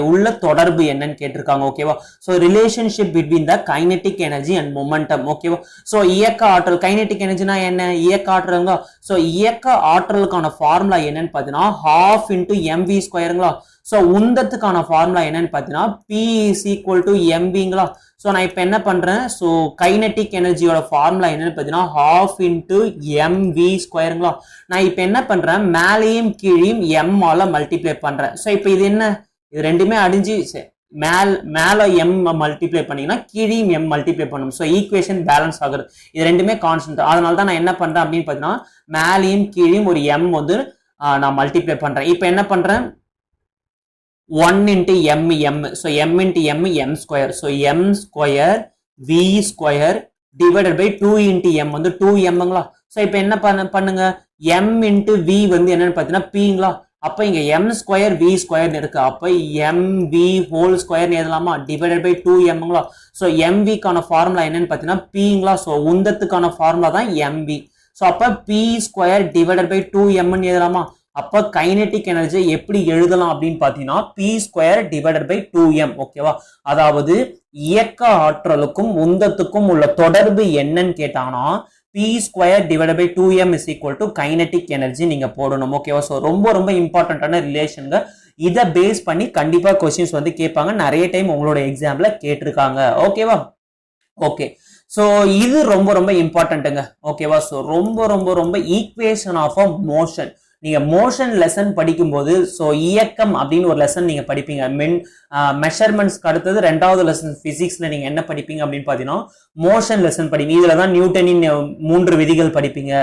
உள்ள தொடர்பு என்னன்னு கேட்டிருக்காங்க. ஓகேவா? So relationship between the kinetic energy and momentum. ஓகேவா? சோ இயக்க ஆற்றல், கைனெட்டிக் எனர்ஜினா என்ன, இயக்க ஆற்றலுங்க. சோ இயக்க ஆற்றலுக்கான ஃபார்முலா என்னன்னு பாத்தீங்கன்னா ½ into mv²ங்களா. சோ உந்தத்துக்கான ஃபார்முலா என்னன்னு பாத்தீங்கன்னா P is equal to mvங்களா. சோ நான் இப்ப என்ன பண்றேன், சோ கைனெட்டிக் எனர்ஜியோட ஃபார்முலா என்னன்னு பாத்தீங்கன்னா ½ into mv²ங்களா. நான் இப்ப என்ன பண்றேன், மேலையும் கீழையும் m ஆல மல்டிப்ளை பண்றேன். சோ இப்ப இது என்ன, இது ரெண்டுமே அடிஞ்சு மேல m மல்டிப்ளை பண்ணீங்கன்னா கீழையும் m மல்டிப்ளை பண்ணணும். சோ ஈக்குவேஷன் பேலன்ஸ் ஆகுது. இது ரெண்டுமே கான்ஸ்டன்ட். அதனால தான் நான் என்ன பண்றேன் அப்படின்னு பாத்தீங்கன்னா மேலையும் கீழையும் ஒரு m வந்து நான் மல்டிப்ளை பண்றேன். இப்ப என்ன பண்றேன், 1 into m. So m into m m². So m² v² divided by 2 into m வந்து 2mங்களா. சோ இப்போ என்ன பண்ணுங்க, m into v வந்து என்னன்னு பாத்தீங்கன்னா pங்களா. அப்ப இங்க m² v² இருக்கு. அப்ப mv whole square எழுதலாமா, divided by 2mங்களா. சோ mv கான ஃபார்முலா என்னன்னு பாத்தீங்கன்னா pங்களா. சோ உந்தத்துக்கான ஃபார்முலா தான் mv. சோ அப்ப p² divided by 2m ன்னு எழுதலாமா. அப்ப கைனெட்டிக் எனர்ஜி எப்படி எழுதலாம் அப்படின்னு பாத்தீங்கன்னா p² divided by 2m. ஓகேவா? அதாவது இயக்க ஆற்றலுக்கும் உந்தத்துக்கும் உள்ள தொடர்பு என்னன்னு கேட்டாங்கன்னா p² divided by 2m is equal to kinetic energy நீங்க போடணும். ஓகேவா? சோ ரொம்ப ரொம்ப இம்பார்ட்டன்டான ரிலேஷனுங்க. இத பேஸ் பண்ணி கண்டிப்பா क्वेश्चंस வந்து கேட்பாங்க. நிறைய டைம் உங்களோட எக்ஸாம்ல கேட்டிருக்காங்க. ஓகேவா? ஓகே. சோ இது ரொம்ப ரொம்ப இம்பார்ட்டன்ட்டுங்க. ஓகேவா? சோ ரொம்ப ரொம்ப ரொம்ப ஈக்குவேஷன் ஆஃப் அ மோஷன். நீங்க மோஷன் லெசன் படிக்கும்போது சோ இயக்கம் அப்படின்னு ஒரு லெசன் நீங்க படிப்பீங்க. மெஷர்மெண்ட்ஸ்க்கு அடுத்தது ரெண்டாவது லெசன் பிசிக்ஸ்ல நீங்க என்ன படிப்பீங்க அப்படின்னு பாத்தீங்கன்னா மோஷன் லெசன் படிப்பீங்க. இதுலதான் நியூட்டனின் 3 விதிகள் படிப்பீங்க,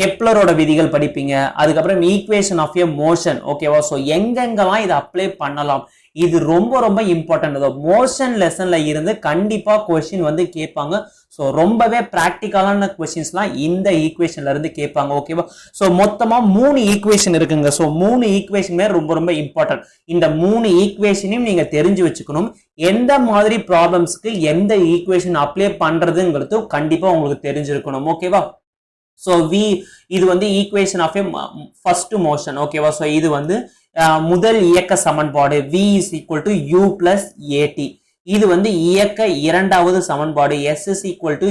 கெப்லரோட விதிகள் படிப்பீங்க, அதுக்கப்புறம் ஈக்குவேஷன் ஆஃப் எ மோஷன். ஓகேவா? சோ எங்கெங்கெல்லாம் இதை அப்ளை பண்ணலாம், இது ரொம்ப ரொம்ப இம்பார்ட்டன்ட். மோஷன் லெசன்ல இருந்து கண்டிப்பா கொஸ்டின் வந்து கேட்பாங்க. சோ ரொம்பவே பிராக்டிக்கலான கொஸ்டின்ஸ்லாம் இந்த ஈக்குவேஷன்ல இருந்து கேட்பாங்க. ஓகேவா? சோ மொத்தமா 3 ஈக்குவேஷன் இருக்குங்க. சோ 3 ஈக்குவேஷனுமே ரொம்ப ரொம்ப இம்பார்ட்டன்ட். இந்த 3 ஈக்குவேஷனையும் நீங்க தெரிஞ்சு வச்சுக்கணும். எந்த மாதிரி ப்ராப்ளம்ஸ்க்கு எந்த ஈக்குவேஷன் அப்ளை பண்றதுங்கிறது கண்டிப்பா உங்களுக்கு தெரிஞ்சிருக்கணும். ஓகேவா? சோ இது வந்து ஈக்குவேஷன் ஆஃப் ஃபர்ஸ்ட் மோஷன். ஓகேவா? சோ இது வந்து முதல் இயக்க சமன்பாடு v is equal to u plus at. இது வந்து இயக்க இரண்டாவது சமன்பாடு s is equal to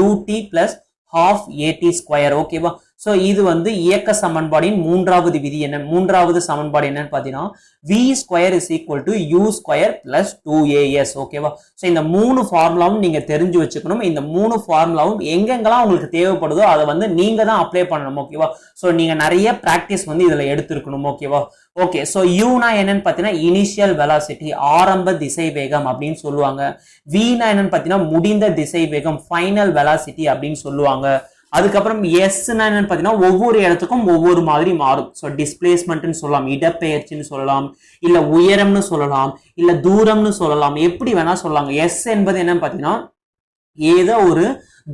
ut plus half at square. ஓகேவா? சோ இது வந்து இயக்க சமன்பாடின் மூன்றாவது விதி என்ன, மூன்றாவது சமன்பாடு என்னன்னு பாத்தீங்கன்னா v square is equal to u square plus 2as. ஓகேவா? சோ இந்த மூணு ஃபார்முலாவும் நீங்க தெரிஞ்சு வச்சுக்கணும். இந்த மூணு ஃபார்முலாவும் எங்கெங்கெல்லாம் உங்களுக்கு தேவைப்படுதோ அதை வந்து நீங்க தான் அப்ளை பண்ணணும். ஓகேவா? சோ நீங்க நிறைய பிராக்டிஸ் வந்து இதுல எடுத்துக்கணும். ஓகேவா? ஓகே, சோ யூனா என்னன்னு பாத்தீங்கன்னா இனிஷியல் வெலாசிட்டி, ஆரம்ப திசை வேகம் அப்படின்னு சொல்லுவாங்க. வீனா என்னன்னு பாத்தீங்கன்னா முடிந்த திசை வேகம், ஃபைனல் வெலாசிட்டி அப்படின்னு சொல்லுவாங்க. அதுக்கப்புறம் எஸ்னா என்னன்னு பாத்தீங்கன்னா ஒவ்வொரு இடத்துக்கும் ஒவ்வொரு மாதிரி மாறும். ஸோ டிஸ்பிளேஸ்மெண்ட்னு சொல்லலாம், இடப்பெயர்ச்சின்னு சொல்லலாம், இல்ல உயரம்னு சொல்லலாம், இல்ல தூரம்னு சொல்லலாம், எப்படி வேணா சொல்லலாம். எஸ் என்பது என்னன்னு பாத்தீங்கன்னா ஏதோ ஒரு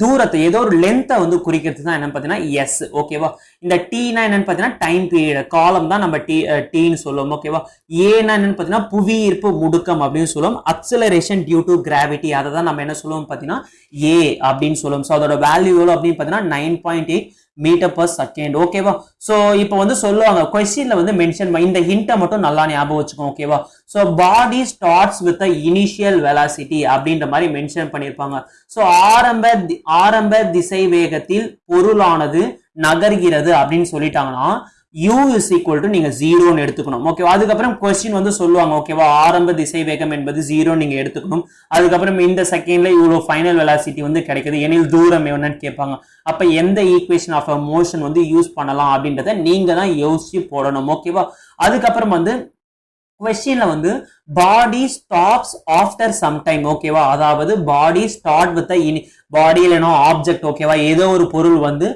தூரத்தை, ஏதோ ஒரு லென்த்தை வந்து குறிக்கிறது தான் என்னன்னு பாத்தீங்கன்னா எஸ். ஓகேவா? இந்த டீனா என்னன்னு பாத்தீங்கன்னா டைம் பீரியட், காலம் தான் நம்ம டீன்னு சொல்லுவோம். ஓகேவா? ஏனா என்னன்னு பாத்தீங்கன்னா புவி ஈர்ப்பு முடுக்கம் அப்படின்னு சொல்லுவோம். அக்சலரேஷன் டியூ டு கிராவிட்டி, அதை தான் நம்ம என்ன சொல்லுவோம் பாத்தீங்கன்னா ஏ அப்படின்னு சொல்லுவோம். ஸோ அதோட வேல்யூ எவ்வளோ அப்படின்னு பாத்தீங்கன்னா 9.8 மீட்டர் பர் செகண்ட். ஓகேவா? சோ இப்போ வந்து சொல்லுவாங்க கொஸ்டின்ல வந்து மென்ஷன் இந்த ஹிண்ட்டை மட்டும் நல்லா ஞாபகம் வச்சுக்கோங்க. ஓகேவா? So body starts with initial velocity அப்படின்ற மாதிரி மென்ஷன் பண்ணிருப்பாங்க. சோ ஆரம்ப திசை வேகத்தில் பொருளானது நகர்கிறது அப்படின்னு சொல்லிட்டாங்கன்னா u is equal to நீங்க 0 எடுத்துக்கணும். ஓகேவா? அதுக்கப்புறம் கொஸ்டின் வந்து சொல்லுவாங்க. ஓகேவா? ஆரம்ப திசை வேகம் என்பது 0 நீங்க எடுத்துக்கணும். அதுக்கப்புறம் இந்த செகண்ட்ல இவ்வளவு ஃபைனல் வெலாசிட்டி வந்து கிடைக்குது, எனில் தூரம் என்னன்னு கேட்பாங்க. அப்ப எந்த ஈக்குவேஷன் ஆஃப் மோஷன் வந்து யூஸ் பண்ணலாம் அப்படின்றத நீங்க தான் யோசிச்சு போடணும். ஓகேவா? அதுக்கப்புறம் வந்து கொஸ்டின்ல வந்து பாடி ஸ்டாப்ஸ் ஆஃப்டர் சம் டைம். ஓகேவா? அதாவது பாடி ஸ்டார்ட் வித் பாடி இல்லைனா ஆப்ஜெக்ட். ஓகேவா? ஏதோ ஒரு பொருள் வந்து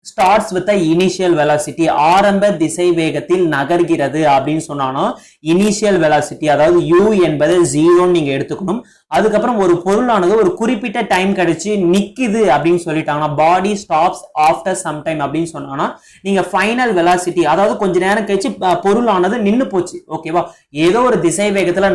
ஸ்டார்ட்ஸ் வித் இனிஷியல் வெலாசிட்டி, ஆரம்ப திசை வேகத்தில் நகர்கிறது அப்படின்னு சொன்னானோ இனிஷியல் வெலாசிட்டி, அதாவது u என்பது 0 நீங்க எடுத்துக்கணும். அதுக்கப்புறம் ஒரு பொருளானது ஒரு குறிப்பிட்ட டைம் கழிச்சு நிக்குது அப்படின்னு சொல்லிட்டாங்கன்னா பாடி ஸ்டாப்ஸ் ஆஃப்டர் சம் டைம் அப்படின்னு சொன்னாங்கன்னா நீங்க ஃபைனல் வெலாசிட்டி, அதாவது கொஞ்ச நேரம் கழிச்சு பொருளானது நின்னு போச்சு. ஓகேவா? ஏதோ ஒரு திசை வேகத்துல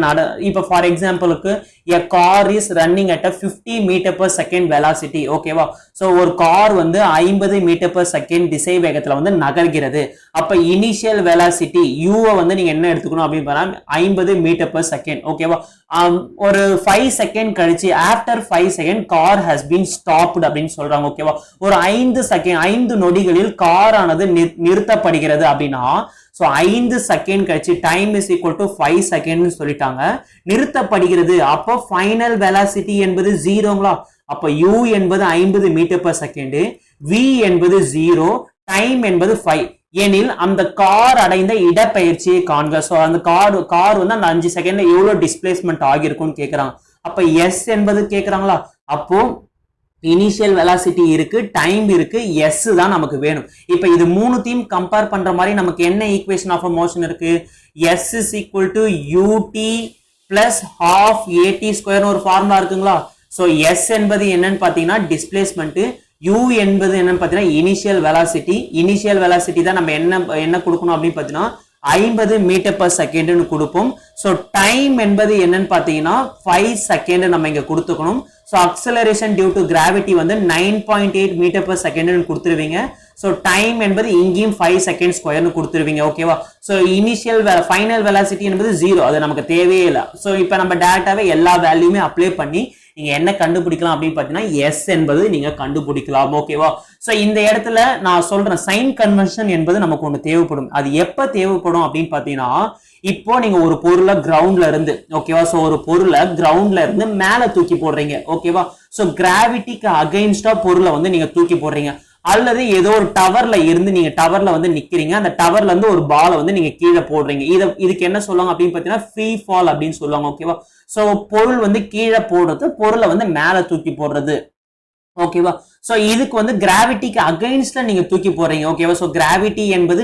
இப்ப ஃபார் எக்ஸாம்பிளுக்கு a car is running at a 50 meter per second velocity. ஓகேவா? சோ ஒரு கார் வந்து 50 மீட்டர் per second திசை வேகத்துல வந்து நகர்கிறது. அப்ப இனிஷியல் வெலாசிட்டி u வந்து நீங்க என்ன எடுத்துக்கணும் அப்படின்னு பார்த்தா 50 மீட்டர் per second. ஓகேவா? ஒரு 5 செகண்ட் கழிச்சு after 5 second car has been stopped அப்படின்னு சொல்றாங்க. ஓகேவா? ஒரு 5 நொடிகளில் கார் ஆனது நிறுத்தப்படுகிறது அப்படின்னா 5 செகண்ட் கழிச்சு time is equal to 5 second சொல்லிட்டாங்க, நிறுத்தப்படுகிறது. அப்போ ஃபைனல் வெலாசிட்டி என்பது 0ங்களா? அப்ப u என்பது 50 மீட்டர் per செகண்ட், v என்பது 0, டைம் என்பது 5. எனில் அந்த கார் அடைந்த இடப்பெயர்ச்சியை காண்க. சோ அந்த கார் வந்து அந்த 5 செகண்ட்ல எவ்வளவு டிஸ்பிளேஸ்மெண்ட் ஆகிருக்கும்னு கேக்குறாங்க. அப்ப எஸ் என்பது கேக்குறாங்களா? அப்போ இனிஷியல் வெலாசிட்டி இருக்கு, டைம் இருக்கு, எஸ் தான் நமக்கு வேணும். இப்ப இது மூணுத்தையும் கம்பேர் பண்ற மாதிரி நமக்கு என்ன ஈக்குவேஷன் ஆஃப் மோஷன் இருக்கு? S is equal to u t plus half a t ஸ்கொயர்னு ஒரு ஃபார்முலா இருக்குங்களா? சோ எஸ் என்பது என்னன்னு பாத்தீங்கன்னா டிஸ்பிளேஸ்மெண்ட், u என்பது என்னன்னு பாத்தீங்கன்னா இனிஷியல் வெலாசிட்டி. இனிஷியல் வெலாசிட்டி தான் நம்ம என்ன கொடுக்கணும் அப்படின்னு பாத்தீங்கன்னா 50 மீட்டர் per செகண்ட்னு கொடுப்போம். சோ டைம் என்பது என்னன்னு பாத்தீங்கன்னா 5 செகண்ட் நம்ம இங்க கொடுத்துக்கணும். So acceleration due to gravity வந்து 9.8 மீட்டர் per செகண்ட்னு கொடுத்துருவீங்க. சோ டைம் என்பது இங்கேயும் 5 செகண்ட் ஸ்கொயர்னு கொடுத்துருவீங்க. ஓகேவா? சோ இனிஷியல் ஃபைனல் வெலாசிட்டி என்பது 0, அது நமக்கு தேவையே இல்லை. சோ இப்போ நம்ம டேரக்டாவே எல்லா வேல்யூமே அப்ளை பண்ணி நீங்க என்ன கண்டுபிடிக்கலாம் அப்படின்னு பாத்தீங்கன்னா எஸ் என்பது நீங்க கண்டுபிடிக்கலாம். ஓகேவா? சோ இந்த இடத்துல நான் சொல்றேன் சைன் கன்வென்ஷன் என்பது நமக்கு ஒண்ணு தேவைப்படும். அது எப்ப தேவைப்படும் அப்படின்னு பாத்தீங்கன்னா இப்போ நீங்க ஒரு பொருளை கிரவுண்ட்ல இருந்து, ஓகேவா? சோ ஒரு பொருளை கிரவுண்ட்ல இருந்து மேல தூக்கி போடுறீங்க. ஓகேவா? சோ கிராவிட்டிக்கு அகைன்ஸ்டா பொருளை வந்து நீங்க தூக்கி போடுறீங்க. அல்லது ஏதோ ஒரு டவர்ல இருந்து நீங்க டவர்ல வந்து நிக்கிறீங்க, அந்த டவர்ல இருந்து ஒரு பாலை வந்து நீங்க கீழே போடுறீங்க. இதுக்கு என்ன சொல்லுவாங்க அப்படின்னு பாத்தீங்கன்னா ஃப்ரீ ஃபால் அப்படின்னு சொல்லுவாங்க. ஓகேவா? சோ பொருள் வந்து கீழே போடுறது, பொருளை வந்து மேல தூக்கி போடுறது. ஓகேவா? சோ இதுக்கு வந்து கிராவிட்டிக்கு அகைன்ஸ்ட்ல நீங்க தூக்கி போறீங்க. ஓகேவா? சோ கிராவிட்டி என்பது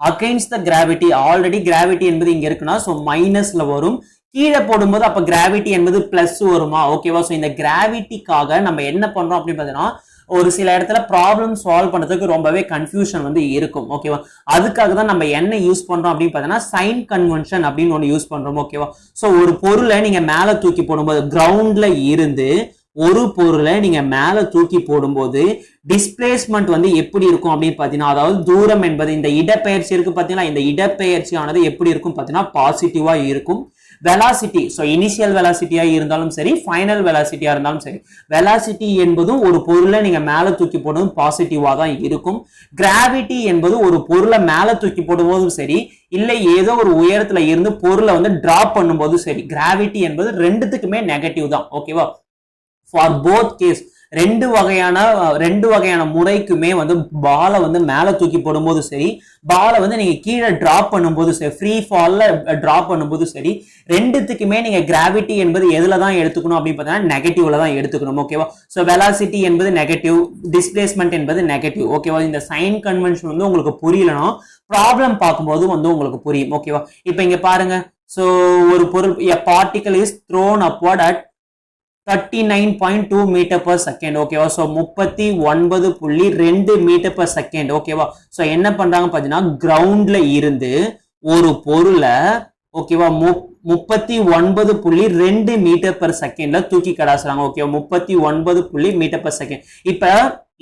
against the gravity, already gravity என்பது இங்க இருக்குன்னா சோ மைனஸ்ல வரும். கீழே போடும்போது அப்ப கிராவிட்டி என்பது பிளஸ் வருமா? ஓகேவா? சோ இந்த கிராவிட்டிக்காக நம்ம என்ன பண்றோம் அப்படின்னு பாத்தீங்கன்னா ஒரு சில இடத்துல ப்ராப்ளம் சால்வ் பண்றதுக்கு ரொம்பவே கன்ஃபியூஷன் வந்து இருக்கும். ஓகேவா? அதுக்காக தான் நம்ம என்ன யூஸ் பண்றோம் அப்படின்னு பாத்தீங்கன்னா சைன் கன்வென்ஷன் அப்படின்னு ஒன்று யூஸ் பண்றோம். ஓகேவா? சோ ஒரு பொருளை நீங்க மேல தூக்கி போடும்போது கிரவுண்ட்ல இருந்து ஒரு பொருளை நீங்க மேல தூக்கி போடும்போது டிஸ்பிளேஸ்மெண்ட் வந்து எப்படி இருக்கும் அப்படின்னு பாத்தீங்கன்னா, அதாவது தூரம் என்பது இந்த இடப்பெயர்ச்சி இருக்கு பாத்தீங்கன்னா, இந்த இடப்பெயர்ச்சியானது எப்படி இருக்கும் பாத்தீங்கன்னா பாசிட்டிவா இருக்கும். வெலாசிட்டி, ஸோ இனிஷியல் வெலாசிட்டியா இருந்தாலும் சரி, ஃபைனல் வெலாசிட்டியா இருந்தாலும் சரி, வெலாசிட்டி என்பதும் ஒரு பொருளை நீங்க மேல தூக்கி போடுறது பாசிட்டிவா தான் இருக்கும். கிராவிட்டி என்பது ஒரு பொருளை மேல தூக்கி போடும்போதும் சரி, இல்லை ஏதோ ஒரு உயரத்துல இருந்து பொருளை வந்து டிராப் பண்ணும்போதும் சரி, கிராவிட்டி என்பது ரெண்டுத்துக்குமே நெகட்டிவ் தான். ஓகேவா? ஃபார் போத் கேஸ் ரெண்டு வகையான முறைக்குமே வந்து பாலை வந்து மேல தூக்கி போடும்போது சரி, பாலை வந்து நீங்க கீழே டிராப் பண்ணும்போது சரி, ஃப்ரீ ஃபால்ல டிராப் பண்ணும்போது சரி, ரெண்டுத்துக்குமே நீங்க கிராவிட்டி என்பது எதுல தான் எடுத்துக்கணும் அப்படின்னு பார்த்தீங்கன்னா நெகட்டிவ்ல தான் எடுத்துக்கணும். ஓகேவா? ஸோ வெலாசிட்டி என்பது நெகட்டிவ், டிஸ்பிளேஸ்மெண்ட் என்பது நெகட்டிவ். ஓகேவா? இந்த சைன் கன்வென்ஷன் வந்து உங்களுக்கு புரியலனா ப்ராப்ளம் பார்க்கும்போது வந்து உங்களுக்கு புரியும். ஓகேவா? இப்போ இங்க பாருங்க, ஸோ ஒரு பொருள் a particle is thrown upward at 39.2 metre per second. ஓகேவா? So 39.2 metre per second. ஓகேவா? ஸோ என்ன பண்றாங்க பாத்தீங்கன்னா, கிரவுண்ட்ல இருந்து ஒரு பொருளை ஓகேவா 39.2 மீட்டர் per செகண்ட்ல தூக்கி கடாசுறாங்க. ஓகேவா? 39 மீட்டர் per செகண்ட். இப்ப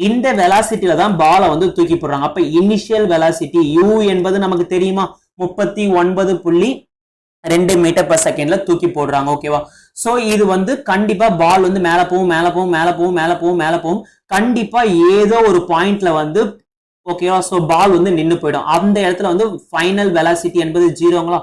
இந்த வெலாசிட்டியில தான் பாலை வந்து தூக்கி போடுறாங்க. அப்ப இனிஷியல் வெலாசிட்டி u என்பது நமக்கு தெரியுமா, 39.2 மீட்டர் per செகண்ட்ல தூக்கி போடுறாங்க. ஓகேவா? சோ இது வந்து கண்டிப்பா பால் வந்து மேல போகும். கண்டிப்பா ஏதோ ஒரு பாயிண்ட்ல வந்து ஓகேவா, சோ பால் வந்து நின்னு போயிடும். அந்த இடத்துல வந்து ஃபைனல் வெலாசிட்டி என்பது ஜீரோங்களா.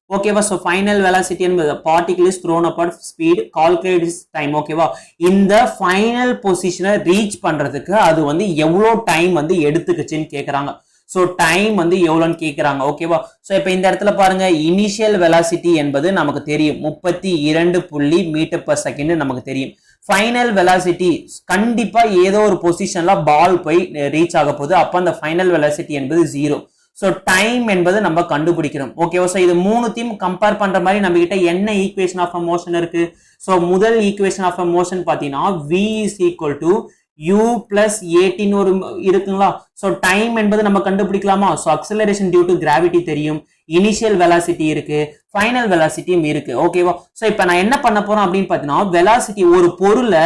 ஓகேவா? சோ ஃபைனல் வெலாசிட்டி என்பது particle is thrown upward speed calculate is time. ஓகேவா? இந்த ஃபைனல் பொசிஷனை ரீச் பண்றதுக்கு அது வந்து எவ்வளவு டைம் வந்து எடுத்துக்குச்சுன்னு கேக்குறாங்க. ஸோ டைம் வந்து எவ்வளோன்னு கேட்குறாங்க. ஓகேவா? ஸோ இப்போ இந்த இடத்துல பாருங்க, இனிஷியல் வெலாசிட்டி என்பது நமக்கு தெரியும் 32 மீட்டர் per செகண்ட் நமக்கு தெரியும். ஃபைனல் வெலாசிட்டி கண்டிப்பா ஏதோ ஒரு பொசிஷன்ல பால் போய் ரீச் ஆக போகுது. அப்போ அந்த ஃபைனல் வெலாசிட்டி என்பது ஜீரோ. ஸோ டைம் என்பது நம்ம கண்டுபிடிக்கிறோம். ஓகேவா? ஸோ இது மூணுத்தையும் கம்பேர் பண்ற மாதிரி நம்ம கிட்ட என்ன ஈக்குவேஷன் ஆஃப் மோஷன் இருக்கு? ஸோ முதல் ஈக்குவேஷன் ஆஃப் மோஷன் பார்த்தீங்கன்னா v is equal to u plus 18 ஒரு இருக்குங்களா. சோ டைம் என்பது நம்ம கண்டுபிடிக்கலாமா? So acceleration due to gravity தெரியும், இனிஷியல் வெலாசிட்டி இருக்கு, ஃபைனல் வெலாசிட்டியும் இருக்கு. ஓகேவா? சோ இப்போ நான் என்ன பண்ண போறேன் அப்படின்னு பார்த்தீங்கன்னா, வெலாசிட்டி ஒரு பொருளை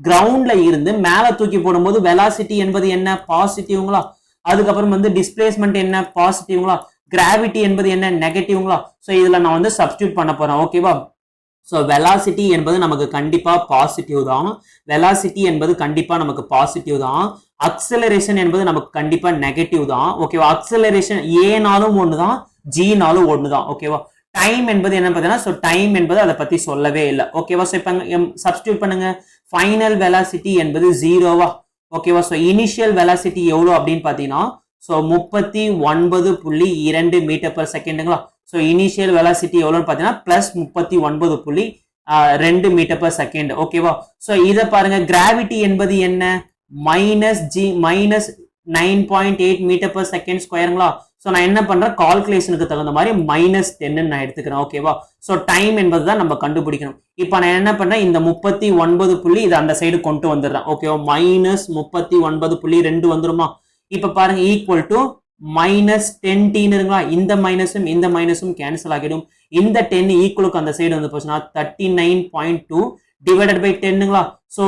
கிரவுண்ட்ல இருந்து மேல தூக்கி போடும்போது வெலாசிட்டி என்பது என்ன, பாசிட்டிவ்ங்களா. அதுக்கப்புறம் வந்து டிஸ்பிளேஸ்மெண்ட் என்ன, பாசிட்டிவ்ங்களா. கிராவிட்டி என்பது என்ன, நெகட்டிவ்ங்களா. சோ இதுல நான் வந்து சப்ஸ்டியூட் பண்ண போறேன். ஓகேவா? ஸோ வெலாசிட்டி என்பது நமக்கு கண்டிப்பா பாசிட்டிவ் தான். வெலாசிட்டி என்பது கண்டிப்பா நமக்கு பாசிட்டிவ் தான். அக்சலரேஷன் என்பது நமக்கு கண்டிப்பா நெகட்டிவ் தான். ஓகேவா? அக்சலரேஷன் ஏனாலும் ஒண்ணுதான், ஜினாலும் ஒண்ணுதான். ஓகேவா? டைம் என்பது என்ன பார்த்தீங்கன்னா, ஸோ டைம் என்பது அதை பத்தி சொல்லவே இல்லை. ஓகேவா? ஸோ இப்போ சப்ஸ்டியூட் பண்ணுங்க. ஃபைனல் வெலாசிட்டி என்பது ஜீரோவா. ஓகேவா? ஸோ இனிஷியல் வெலாசிட்டி எவ்வளோ அப்படின்னு பார்த்தீங்கன்னா, ஸோ 39.2 மீட்டர் per செகண்டுங்களா. ஸோ இனிஷியல் வெலாசிட்டி எவ்வளோன்னு பார்த்தீங்கன்னா பிளஸ் 39.2 மீட்டர் per செகண்ட். ஓகேவா? ஸோ இதை பாருங்க, கிராவிட்டி என்பது என்ன, -9.8 மீட்டர் per செகண்ட் ஸ்கொயருங்களா. ஸோ நான் என்ன பண்றேன், கால்குலேஷனுக்கு தகுந்த மாதிரி -10 நான் எடுத்துக்கிறேன். ஓகேவா? ஸோ டைம் என்பது தான் நம்ம கண்டுபிடிக்கணும். இப்போ நான் என்ன பண்றேன், இந்த 39 இது அந்த சைடு கொண்டு வந்துடுறேன். ஓகேவா? -39.2 வந்துருமா. இப்ப பாருங்க, ஈக்குவல் டு -10 இந்த மைனஸும் கேன்சல் ஆகிடும். இந்த 10 ஈக்குவலுக்கு அந்த சைடு வந்து போச்சுன்னா 39.2 டிவைடட் பை 10ங்களா. சோ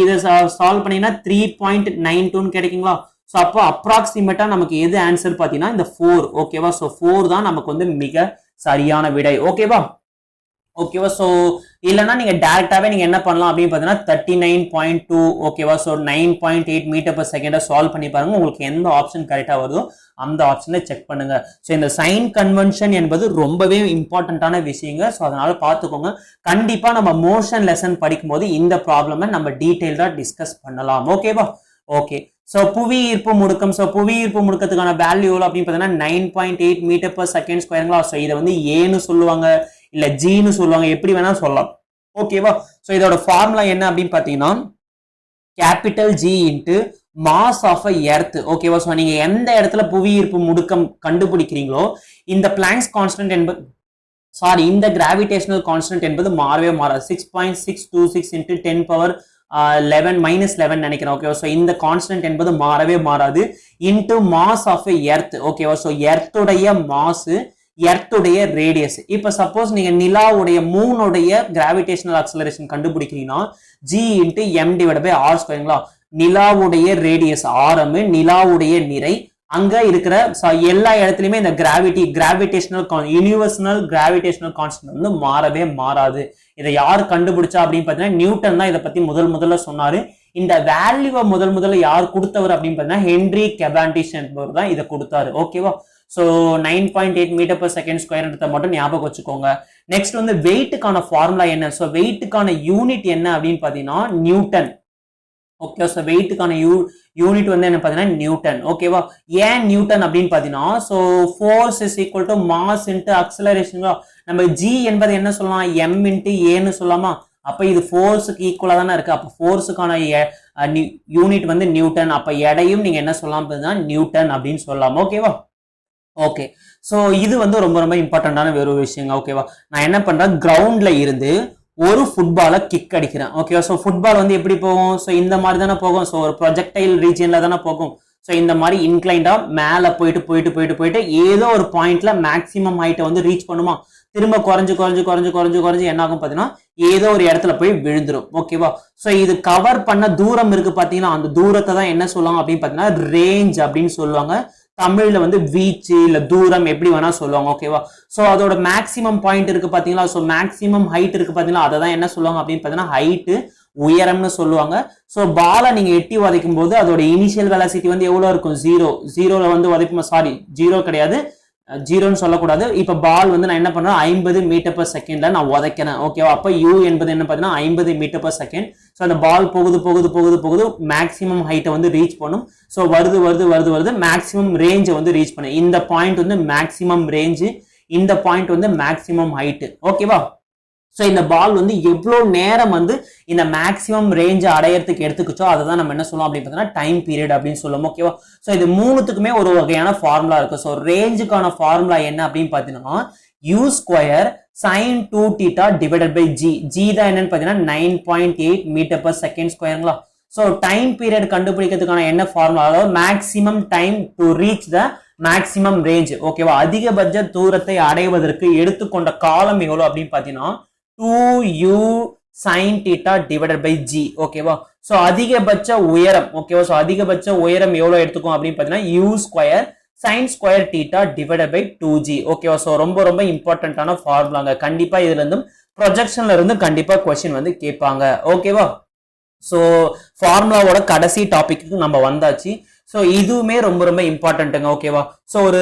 இதை சால்வ் பண்ணீங்கன்னா 3.92 கிடைக்குங்களா. சோ அப்போ அப்ராக்சிமேட்டா நமக்கு எது ஆன்சர் பாத்தீங்கன்னா இந்த 4. ஓகேவா? சோ 4 தான் நமக்கு வந்து மிக சரியான விடை. ஓகேவா? ஓகேவா? சோ இல்லைன்னா நீங்க டைரக்டாவே நீங்க என்ன பண்ணலாம் அப்படின்னு பாத்தீங்கன்னா 39.2 ஓகேவா. So 9.8 metre per second solve பண்ணி பாருங்க. உங்களுக்கு எந்த ஆப்ஷன் கரெக்டா வருதோ அந்த ஆப்ஷன்ல செக் பண்ணுங்க. ஸோ இந்த சைன் கன்வென்ஷன் என்பது ரொம்பவே இம்பார்ட்டன்டான விஷயங்க. ஸோ அதனால பார்த்துக்கோங்க. கண்டிப்பா நம்ம மோஷன் லெசன் படிக்கும் போது இந்த ப்ராப்ளமை நம்ம டீடைல்டா டிஸ்கஸ் பண்ணலாம். ஓகேவா? ஓகே. ஸோ புவி ஈர்ப்பு முடுக்கம். ஸோ புவி ஈர்ப்பு முடுக்கத்துக்கான வேல்யூ எவ்வளோ அப்படின்னு பார்த்தீங்கன்னா 9.8 மீட்டர் per செகண்ட் ஸ்கொயருங்களா. ஸோ இதை வந்து ஏன்னு சொல்லுவாங்க, இல்ல ஜின்னு சொல்லுவாங்க, எப்படி வேணா சொல்லலாம். ஓகேவா? ஸோ இதோட ஃபார்முலா என்ன அப்படின்னு பார்த்தீங்கன்னா capital G into mass of a earth. ஓகேவா? ஸோ நீங்க எந்த இடத்துல புவி ஈர்ப்பு முடுக்கம் கண்டுபிடிக்கிறீங்களோ இந்த பிளாங்க்ஸ் கான்ஸ்டன்ட் என்பது இந்த கிராவிடேஷனல் கான்ஸ்டன்ட் என்பது மாறவே மாறாது. 6.626 இன்ட்டு 10⁻11 நினைக்கிறேன். ஓகேவா? ஸோ இந்த கான்ஸ்டன்ட் என்பது மாறவே மாறாது. Into mass of Earth. ஓகேவா? ஸோ எர்த்துடைய மாஸ், எர்த்துடைய ரேடியஸ். இப்ப சப்போஸ் நீங்க நிலாவுடைய மூணுடைய கிராவிடேஷனல் அக்சலரேஷன் கண்டுபிடிக்கிறீங்கன்னா G into M divide by R ஸ்கொயருங்களா. நிலாவுடைய ரேடியஸ் ஆரம், நிலாவுடைய நிறை அங்க இருக்கிற எல்லா இடத்துலயுமே இந்த கிராவிடேஷனல் யூனிவர்சல் கிராவிடேஷனல் கான்ஸ்டன்ட் வந்து மாறவே மாறாது. இதை யார் கண்டுபிடிச்சா அப்படின்னு பாத்தீங்கன்னா நியூட்டன் தான் இதை பத்தி முதல்ல சொன்னாரு. இந்த வேல்யூவை முதல்ல யார் கொடுத்தவர் அப்படின்னு பாத்தீங்கன்னா ஹென்ரி கெபாண்டிஷ் என்பவர் தான் இதை கொடுத்தாரு. ஓகேவா? ஸோ 9.8 மீட்டர் per செகண்ட் ஸ்கொயர்ன்றதை மட்டும் ஞாபகம் வச்சுக்கோங்க. நெக்ஸ்ட் வந்து வெயிட்டுக்கான ஃபார்முலா என்ன? ஸோ வெயிட்டுக்கான யூனிட் என்ன அப்படின்னு பாத்தீங்கன்னா நியூட்டன். ஓகே, ஸோ வெயிட்டுக்கான யூனிட் வந்து என்ன பார்த்தீங்கன்னா நியூட்டன். ஓகேவா? ஏன் நியூட்டன் அப்படின்னு பார்த்தீங்கன்னா so force is equal to mass into acceleration. நம்ம ஜி என்பது என்ன சொல்லலாம்? எம் இன்ட்டு ஏன்னு சொல்லலாமா? அப்போ இது ஃபோர்ஸுக்கு ஈக்குவலாக தானே இருக்கு. அப்போ ஃபோர்ஸுக்கான யூனிட் வந்து நியூட்டன். அப்போ எடையும் நீங்க என்ன சொல்லலாம் அப்படின்னா நியூட்டன் அப்படின்னு சொல்லலாம். ஓகேவா? ஓகே, ஸோ இது வந்து ரொம்ப ரொம்ப இம்பார்ட்டண்டான வேறு ஒரு விஷயங்க. ஓகேவா? நான் என்ன பண்றேன், கிரவுண்ட்ல இருந்து ஒரு ஃபுட்பாலை கிக் அடிக்கிறேன். ஓகேவா? ஸோ ஃபுட்பால் வந்து எப்படி போகும்? ஸோ இந்த மாதிரி தானே போகும். ஸோ ஒரு ப்ரொஜெக்டைல் ரீஜியன்ல தானே போகும். ஸோ இந்த மாதிரி இன்க்ளைண்டா மேலே போயிட்டு ஏதோ ஒரு பாயிண்ட்ல மேக்ஸிமம் ஹைட்டை வந்து ரீச் பண்ணுமா? திரும்ப குறைஞ்சு என்ன ஆகும் பார்த்தீங்கன்னா ஏதோ ஒரு இடத்துல போய் விழுந்துரும். ஓகேவா? ஸோ இது கவர் பண்ண தூரம் இருக்கு பார்த்தீங்கன்னா அந்த தூரத்தை தான் என்ன சொல்லுவாங்க அப்படின்னு பார்த்தீங்கன்னா ரேஞ்ச் அப்படின்னு சொல்லுவாங்க. தமிழ்ல வந்து வீச்சு இல்ல தூரம் எப்படி வேணா சொல்லுவாங்க. ஓகேவா? சோ அதோட மேக்ஸிமம் பாயிண்ட் இருக்கு பாத்தீங்களா? சோ மேக்ஸிமம் ஹைட் இருக்கு பாத்தீங்களா? அதை தான் என்ன சொல்லுவாங்க அப்படின்னு பாத்தீங்கன்னா ஹைட், உயரம்னு சொல்லுவாங்க. சோ பாலை நீங்க எட்டி உதைக்கும் போது அதோட இனிஷியல் வெலாசிட்டி வந்து எவ்வளவு இருக்கும்? ஜீரோல வந்து உதைப்போம். சாரி, ஜீரோ கிடையாது, ஜீரோன்னு சொல்லக்கூடாது. இப்ப பால் வந்து நான் என்ன பண்றேன் 50 மீட்டர் per செகண்ட்ல நான் உதைக்கிறேன். ஓகேவா? அப்ப யூ என்பது என்ன பாத்தீங்கன்னா 50 மீட்டர் per செகண்ட். ஸோ அந்த பால் போகுது மேக்ஸிமம் ஹைட்டை வந்து ரீச் பண்ணும். ஸோ வருது மேக்ஸிமம் ரேஞ்சை வந்து ரீச் பண்ணும். இந்த பாயிண்ட் வந்து மேக்ஸிமம் ரேஞ்சு, இந்த பாயிண்ட் வந்து மேக்ஸிமம் ஹைட்டு. ஓகேவா? ஸோ இந்த பால் வந்து எவ்வளோ நேரம் வந்து இந்த மேக்ஸிமம் ரேஞ்சை அடையறதுக்கு எடுத்துக்கிச்சோ அதை தான் நம்ம என்ன சொல்லுவோம் அப்படின்னு பார்த்தீங்கன்னா டைம் பீரியட் அப்படின்னு சொல்லுவோம். ஓகேவா? ஸோ இது மூணுத்துக்குமே ஒரு வகையான ஃபார்முலா இருக்கு. ஸோ ரேஞ்சுக்கான ஃபார்முலா என்ன அப்படின்னு பார்த்தீங்கன்னா u square sin 2 theta divided by g. g தான் என்னன்னு பார்த்தீங்கன்னா 9.8 மீட்டர் per செகண்ட் ஸ்கொயருங்களா? ஸோ டைம் பீரியட் கண்டுபிடிக்கிறதுக்கான என்ன ஃபார்முலா? அதாவது maximum time to reach the maximum range. ஓகேவா? அதிகபட்ச தூரத்தை அடைவதற்கு எடுத்துக்கொண்ட காலம் எவ்வளவு அப்படின்னு பார்த்தீங்கன்னா 2u sin theta divided by g. ஓகேவா? சோ அதிகபட்ச உயரம். ஓகேவா? சோ அதிகபட்ச உயரம் எவ்வளவு எடுத்துக்கும் அப்படின்னு பாத்தீங்கன்னா u square sin square theta divided by 2g. ஓகேவா? சோ ரொம்ப ரொம்ப இம்பார்ட்டன்டான ஃபார்முலாங்க. கண்டிப்பா இதுல இருந்து ப்ரொஜெக்ஷன்ல இருந்து கண்டிப்பா கொஸ்டின் வந்து கேட்பாங்க. ஓகேவா? சோ ஃபார்முலாவோட கடைசி டாபிக்கு நம்ம வந்தாச்சு. ஸோ இதுவுமே ரொம்ப ரொம்ப இம்பார்ட்டன்ட்டுங்க. ஓகேவா? ஸோ ஒரு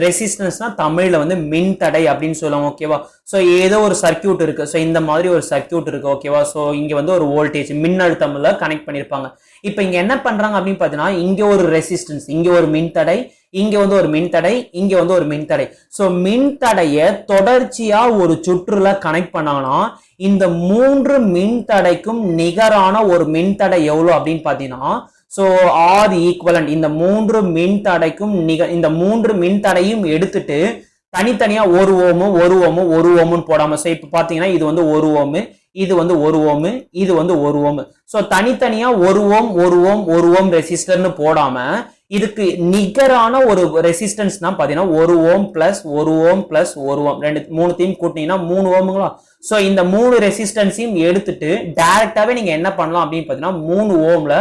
ரெசிஸ்டன்ஸ்னா தமிழ்ல வந்து மின்தடை அப்படின்னு சொல்லுவாங்க. ஓகேவா? ஸோ ஏதோ ஒரு சர்க்கியூட் இருக்கு. ஸோ இந்த மாதிரி ஒரு சர்க்கியூட் இருக்கு. ஓகேவா? ஸோ இங்க வந்து ஒரு வோல்டேஜ் மின்னழுத்தம்ல கனெக்ட் பண்ணிருப்பாங்க. இப்போ இங்க என்ன பண்றாங்க அப்படின்னு பாத்தீங்கன்னா இங்க ஒரு ரெசிஸ்டன்ஸ், இங்க ஒரு மின்தடை, இங்க வந்து ஒரு மின்தடை, இங்க வந்து ஒரு மின்தடை. ஸோ மின்தடைய தொடர்ச்சியா ஒரு சுற்றுல கனெக்ட் பண்ணாங்கன்னா இந்த மூன்று மின்தடைக்கும் நிகரான ஒரு மின்தடை எவ்வளவு அப்படின்னு பாத்தீங்கன்னா சோ ஆர் ஈக்குவலன்ட். இந்த மூன்று மின்தடைக்கும் இந்த மூன்று மின்தடையும் எடுத்துட்டு தனித்தனியா ஒரு ஓமுன்னு போடாம. சோ இப்ப பாத்தீங்கன்னா இது வந்து 1 ஓம், இது வந்து 1 ஓம், இது வந்து 1 ஓம். சோ தனித்தனியா 1 ஓம் ரெசிஸ்டர்னு போடாம இதுக்கு நிகரான ஒரு ரெசிஸ்டன்ஸ் தான் பாத்தீங்கன்னா 1 ஓம் பிளஸ் 1 ஓம் பிளஸ் 1 ஓம் மூணுத்தையும் கூட்டினீங்கன்னா 3 ஓமுங்களா? சோ இந்த மூணு ரெசிஸ்டன்ஸையும் எடுத்துட்டு டைரக்டாவே நீங்க என்ன பண்ணலாம் அப்படின்னு பாத்தீங்கன்னா 3 ஓம்ல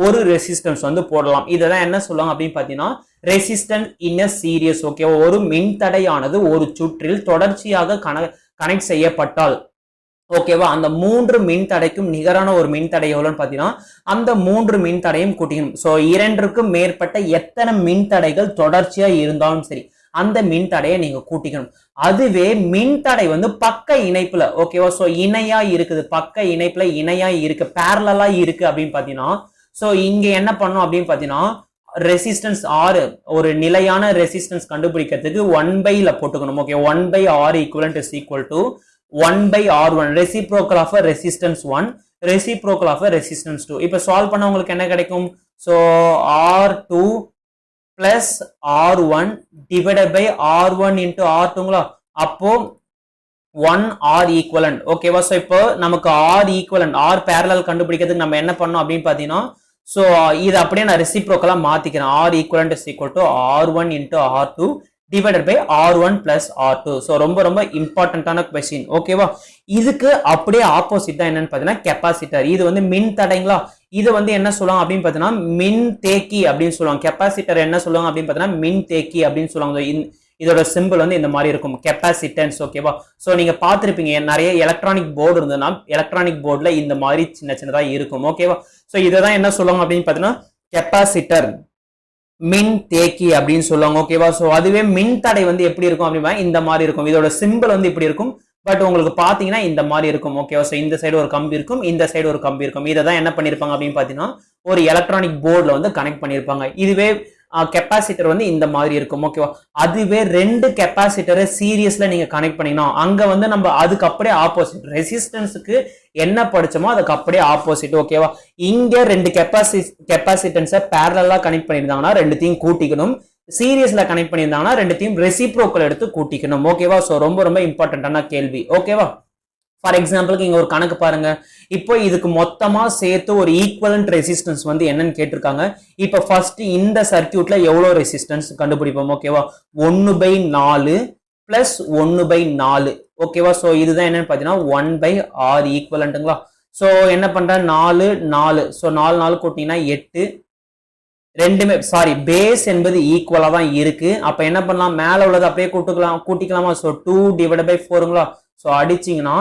ஒரு ரெசிஸ்டன்ஸ் வந்து போடலாம். இததான் என்ன சொல்லுவாங்க அப்படின்னு பாத்தீங்கன்னா resistance in a series. Okay, ஒரு மின்தடையானது ஒரு சுற்றில் தொடர்ச்சியாக கனெக்ட் செய்யப்பட்டால் ஓகேவா அந்த மூன்று மின்தடைக்கும் நிகரான ஒரு மின்தடை எவ்வளவுன்னு பாத்தீங்கன்னா அந்த மூன்று மின்தடையும் கூட்டிக்கணும். சோ 2க்கும் மேற்பட்ட எத்தனை மின்தடைகள் தொடர்ச்சியா இருந்தாலும் சரி அந்த மின்தடையை நீங்க கூட்டிக்கணும். அதுவே மின்தடை வந்து பக்க இணைப்புல ஓகேவா சோ இணையா இருக்குது, பக்க இணைப்புல இணையா இருக்கு, பேரலா இருக்கு அப்படின்னு பாத்தீங்கன்னா சோ இங்க என்ன பண்ணும் அப்படின்னு பாத்தீங்கன்னா ரெசிஸ்டன்ஸ் ஆர் ஒரு நிலையான ரெசிஸ்டன்ஸ் கண்டுபிடிக்கிறதுக்கு 1/ல போட்டுக்கணும். Okay 1/R equivalent is equal to 1/R1 reciprocal of a resistance 1 reciprocal of a resistance 2. இப்ப சால்வ் பண்ண உங்களுக்கு என்ன கிடைக்கும்? So R2 plus R1 divided by R1 into R2ங்களா? அப்போ 1R equivalent. ஓகேவா? சோ இப்போ நமக்கு R equivalent R parallel கண்டுபிடிக்கிறதுக்கு நம்ம என்ன பண்ணோம் அப்படின்னு பாத்தீங்கன்னா சோ இது அப்படியே நான் ரெசிப்ரோக்கலா மாத்திக்கிறேன். R equivalent is equal to R1 into R2 divided by R1 plus R2. So ரொம்ப ரொம்ப இம்பார்ட்டன்டான கொஸ்டின். ஓகேவா? இதுக்கு அப்படியே ஆப்போசிட் தான் என்னன்னு பார்த்தீங்கன்னா கெப்பாசிட்டர். இது வந்து மின் தடைங்களா, இது வந்து என்ன சொல்லுவாங்க அப்படின்னு பார்த்தீங்கன்னா மின் தேக்கி அப்படின்னு சொல்லுவாங்க. கெப்பாசிட்டர் என்ன சொல்லுவாங்க அப்படின்னு பார்த்தீங்கன்னா மின் தேக்கி அப்படின்னு சொல்லுவாங்க. இதோட சிம்பிள் வந்து இந்த மாதிரி இருக்கும், கெப்பாசிட்டன்ஸ். ஓகேவா? ஸோ நீங்க பார்த்துருப்பீங்க நிறைய எலக்ட்ரானிக் போர்டு இருந்ததுன்னா எலக்ட்ரானிக் போர்டுல இந்த மாதிரி சின்ன சின்னதா இருக்கும். ஓகேவா? ஸோ இதை தான் என்ன சொல்லுவாங்க அப்படின்னு பார்த்தீங்கன்னா கெப்பாசிட்டர், மின் தேக்கி அப்படின்னு சொல்லுவாங்க. ஓகேவா? சோ அதுவே மின் தடை வந்து எப்படி இருக்கும் அப்படின்னா இந்த மாதிரி இருக்கும். இதோட சிம்பிள் வந்து இப்படி இருக்கும், பட் உங்களுக்கு பாத்தீங்கன்னா இந்த மாதிரி இருக்கும். ஓகேவா? சோ இந்த சைடு ஒரு கம்பி இருக்கும், இந்த சைடு ஒரு கம்பி இருக்கும். இதை தான் என்ன பண்ணிருப்பாங்க அப்படின்னு பாத்தீங்கன்னா ஒரு எலக்ட்ரானிக் போர்டுல வந்து கனெக்ட் பண்ணிருப்பாங்க. இதுவே கெப்பாசிட்டர் வந்து இந்த மாதிரி இருக்கும். ஓகேவா? அதுவே ரெண்டு கெப்பாசிட்டரை சீரியஸ்ல நீங்க கனெக்ட் பண்ணீங்கன்னா அங்க வந்து நம்ம அதுக்கு அப்படியே ஆப்போசிட் ரெசிஸ்டன்ஸுக்கு என்ன படிச்சோமோ அதுக்கு அப்படியே ஆப்போசிட். ஓகேவா? இங்க ரெண்டு கெப்பாசிட்டன்ஸை பேரலா கனெக்ட் பண்ணியிருந்தாங்கன்னா ரெண்டுத்தையும் கூட்டிக்கணும், சீரியஸ்ல கனெக்ட் பண்ணியிருந்தாங்கன்னா ரெண்டுத்தையும் ரெசிப்ரோக்கல் எடுத்து கூட்டிக்கணும். ஓகேவா? சோ ரொம்ப ரொம்ப இம்பார்ட்டன்டான கேள்வி. ஓகேவா? ஃபார் எக்ஸாம்பிளுக்கு இங்க ஒரு கணக்கு பாருங்க. இப்போ இதுக்கு மொத்தமா சேர்த்து ஒரு ஈக்குவலன்ட் ரெசிஸ்டன்ஸ் வந்து என்னன்னு கேட்டிருக்காங்க. இப்போ ஃபர்ஸ்ட் இந்த சர்க்கியூட்ல எவ்வளவு ரெசிஸ்டன்ஸ் கண்டுபிடிப்போம். ஓகேவா? 1/4 பிளஸ் 1/4. ஓகேவா? சோ இதுதான் என்னன்னு பாத்தீங்கன்னா 1/R ஈக்குவலன்ட்டுங்களா. சோ என்ன பண்றேன் 4 4, சோ 4 4 கூட்டினா 8. ரெண்டுமே சாரி பேஸ் என்பது ஈக்குவலா தான் இருக்கு. அப்ப என்ன பண்ணலாம், மேல உள்ளது அப்படியே கூட்டிக்கலாமா. சோ 2/4ங்களா. சோ அடிச்சீங்கன்னா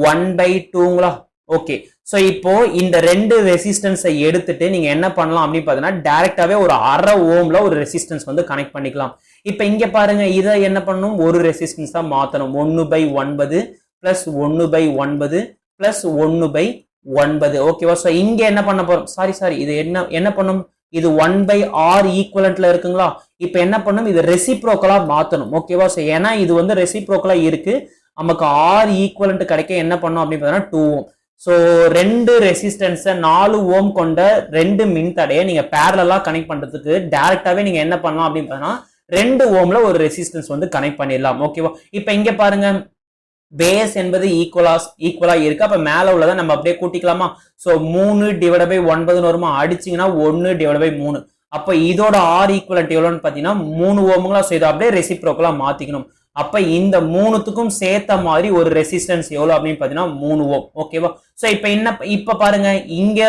1/2ங்களா. ஓகே. சோ இப்போ இந்த ரெண்டு ரெசிஸ்டன்ஸை எடுத்துட்டு நீங்க என்ன பண்ணலாம் அப்படின்னு பாத்தீங்கன்னா டைரக்டாவே ஒரு 1/2 ஓம்ல ஒரு ரெசிஸ்டன்ஸ் வந்து கனெக்ட் பண்ணிக்கலாம். இப்ப இங்க பாருங்க, இதை என்ன பண்ணணும், ஒரு ரெசிஸ்டன்ஸ் தான் மாத்தணும். 1/9 பிளஸ் 1/9 பிளஸ் 1/9. ஓகேவா? சோ இங்க என்ன பண்ண போறோம், சாரி இது என்ன பண்ணும், இது 1/R ஈக்குவலன்ட்ல இருக்குங்களா. இப்ப என்ன பண்ணும், இது ரெசிப்ரோக்கலா மாத்தணும். ஓகேவா? சோ ஏன்னா இது வந்து ரெசிப்ரோக்கலா இருக்கு, நமக்கு R ஈக்குவலன்ட் கிடைக்க என்ன பண்ணும் அப்படின்னு பார்த்தீங்கன்னா 2 ஓம். ஸோ ரெண்டு ரெசிஸ்டன்ஸை 4 ஓம் கொண்ட ரெண்டு மின்தடையை நீங்க பேரலா கனெக்ட் பண்றதுக்கு டைரக்டாவே நீங்க என்ன பண்ணலாம் அப்படின்னு பார்த்தீங்கன்னா 2 ஓம்ல ஒரு ரெசிஸ்டன்ஸ் வந்து கனெக்ட் பண்ணிடலாம். ஓகேவா? இப்ப இங்க பாருங்க, பேஸ் என்பது ஈக்குவலா இருக்கு. அப்ப மேல உள்ளதை நம்ம அப்படியே கூட்டிக்கலாமா. சோ 3/9 வருமா, அடிச்சீங்கன்னா 1/3. அப்ப இதோட ஆர் ஈக்குவலன்ட் எவ்வளவுன்னு பாத்தீங்கன்னா 3 ஓம்ங்களா. சோ இதை அப்படியே ரெசிப்ரோக்கலா மாத்திக்கணும். அப்ப இந்த மூணுத்துக்கும் சேர்த்த மாதிரி ஒரு ரெசிஸ்டன்ஸ் எவ்வளவு அப்படின்னு பாத்தீங்கன்னா 3 ஓம். ஓகேவா? சோ இப்ப பாருங்க, இங்க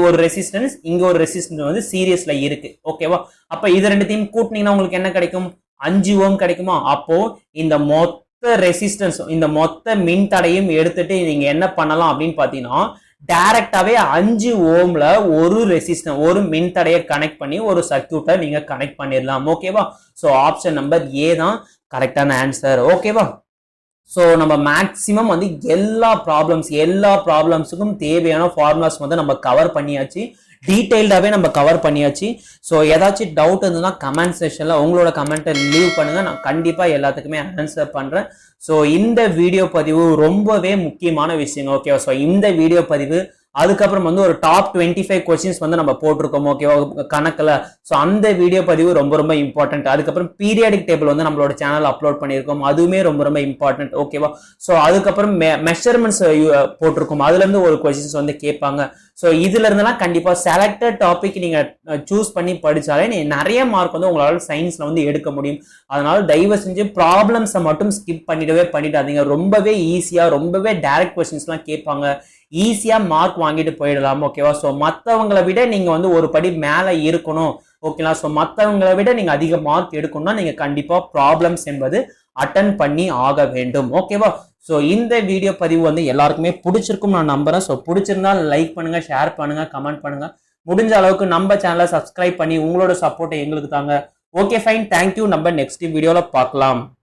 ஒரு ரெசிஸ்டன்ஸ், இங்க ஒரு ரெசிஸ்டன்ஸ் வந்து சீரியஸ்ல இருக்கு. ஓகேவா? அப்ப இது ரெண்டுத்தையும் கூட்டினீங்கன்னா உங்களுக்கு என்ன கிடைக்கும், 5 ஓம் கிடைக்குமா. அப்போ இந்த மொத்த ரெசிஸ்டன்ஸ், இந்த மொத்த மின் தடையும் எடுத்துட்டு நீங்க என்ன பண்ணலாம் அப்படின்னு பாத்தீங்கன்னா டைரக்டாவே 5 ஓம்ல ஒரு ரெசிஸ்டன்ஸ், ஒரு மின் தடையை கனெக்ட் பண்ணி ஒரு சர்க்யூட்டை நீங்க கனெக்ட் பண்ணிடலாம். ஓகேவா? சோ ஆப்ஷன் நம்பர் ஏ தான் கரெக்டான ஆன்சர். ஓகேவா? ஸோ நம்ம மேக்சிமம் வந்து எல்லா ப்ராப்ளம்ஸுக்கும் தேவையான ஃபார்முலாஸ் வந்து நம்ம கவர் பண்ணியாச்சு, டீடைல்டாவே நம்ம கவர் பண்ணியாச்சு. ஸோ ஏதாச்சும் டவுட் இருந்ததுன்னா கமெண்ட் செக்ஷன்ல உங்களோட கமெண்ட்டை லீவ் பண்ணுங்க, நான் கண்டிப்பா எல்லாத்துக்குமே ஆன்சர் பண்றேன். ஸோ இந்த வீடியோ பதிவு ரொம்பவே முக்கியமான விஷயம். ஓகேவா? ஸோ இந்த வீடியோ பதிவு அதுக்கப்புறம் வந்து ஒரு டாப் 25 கொஸ்டின்ஸ் வந்து நம்ம போட்டிருக்கோம். ஓகேவா? கணக்குல. ஸோ அந்த வீடியோ பதிவு ரொம்ப ரொம்ப இம்பார்ட்டன்ட். அதுக்கப்புறம் பீரியாடிக் டேபிள் வந்து நம்மளோட சேனல் அப்லோட் பண்ணியிருக்கோம், அதுவுமே ரொம்ப ரொம்ப இம்பார்ட்டன்ட். ஓகேவா? ஸோ அதுக்கப்புறம் மெஷர்மெண்ட்ஸ் போட்டிருக்கோம், அதுல இருந்து ஒரு கொஸ்டின்ஸ் வந்து கேட்பாங்க. ஸோ இதுல இருந்தெல்லாம் கண்டிப்பா செலக்டட் டாபிக் நீங்க சூஸ் பண்ணி படிச்சாலே நிறைய மார்க் வந்து உங்களால சயின்ஸ்ல வந்து எடுக்க முடியும். அதனால தயவு செஞ்சு ப்ராப்ளம்ஸை மட்டும் ஸ்கிப் பண்ணிடாதீங்க. ரொம்பவே ஈஸியா, ரொம்பவே டைரக்ட் கொஸ்டின்ஸ் எல்லாம் கேட்பாங்க, ஈஸியா மார்க் வாங்கிட்டு போயிடலாம். ஓகேவா? சோ மத்தவங்களை விட நீங்க வந்து ஒரு படி மேல இருக்கணும். ஓகேங்களா? சோ மத்தவங்களை விட நீங்க அதிக மார்க் எடுக்கணும்னா நீங்க கண்டிப்பா ப்ராப்ளம்ஸ் என்பது அட்டன் பண்ணி ஆக வேண்டும். ஓகேவா? சோ இந்த வீடியோ பதிவு வந்து எல்லாருக்குமே பிடிச்சிருக்கும் நான் நம்புறேன். சோ பிடிச்சிருந்தா லைக் பண்ணுங்க, ஷேர் பண்ணுங்க, கமெண்ட் பண்ணுங்க. முடிஞ்ச அளவுக்கு நம்ம சேனலை சப்ஸ்கிரைப் பண்ணி உங்களோட சப்போர்ட்டை எங்களுக்கு தாங்க. Okay fine, thank you. நம்ம நெக்ஸ்ட் வீடியோல பார்க்கலாம்.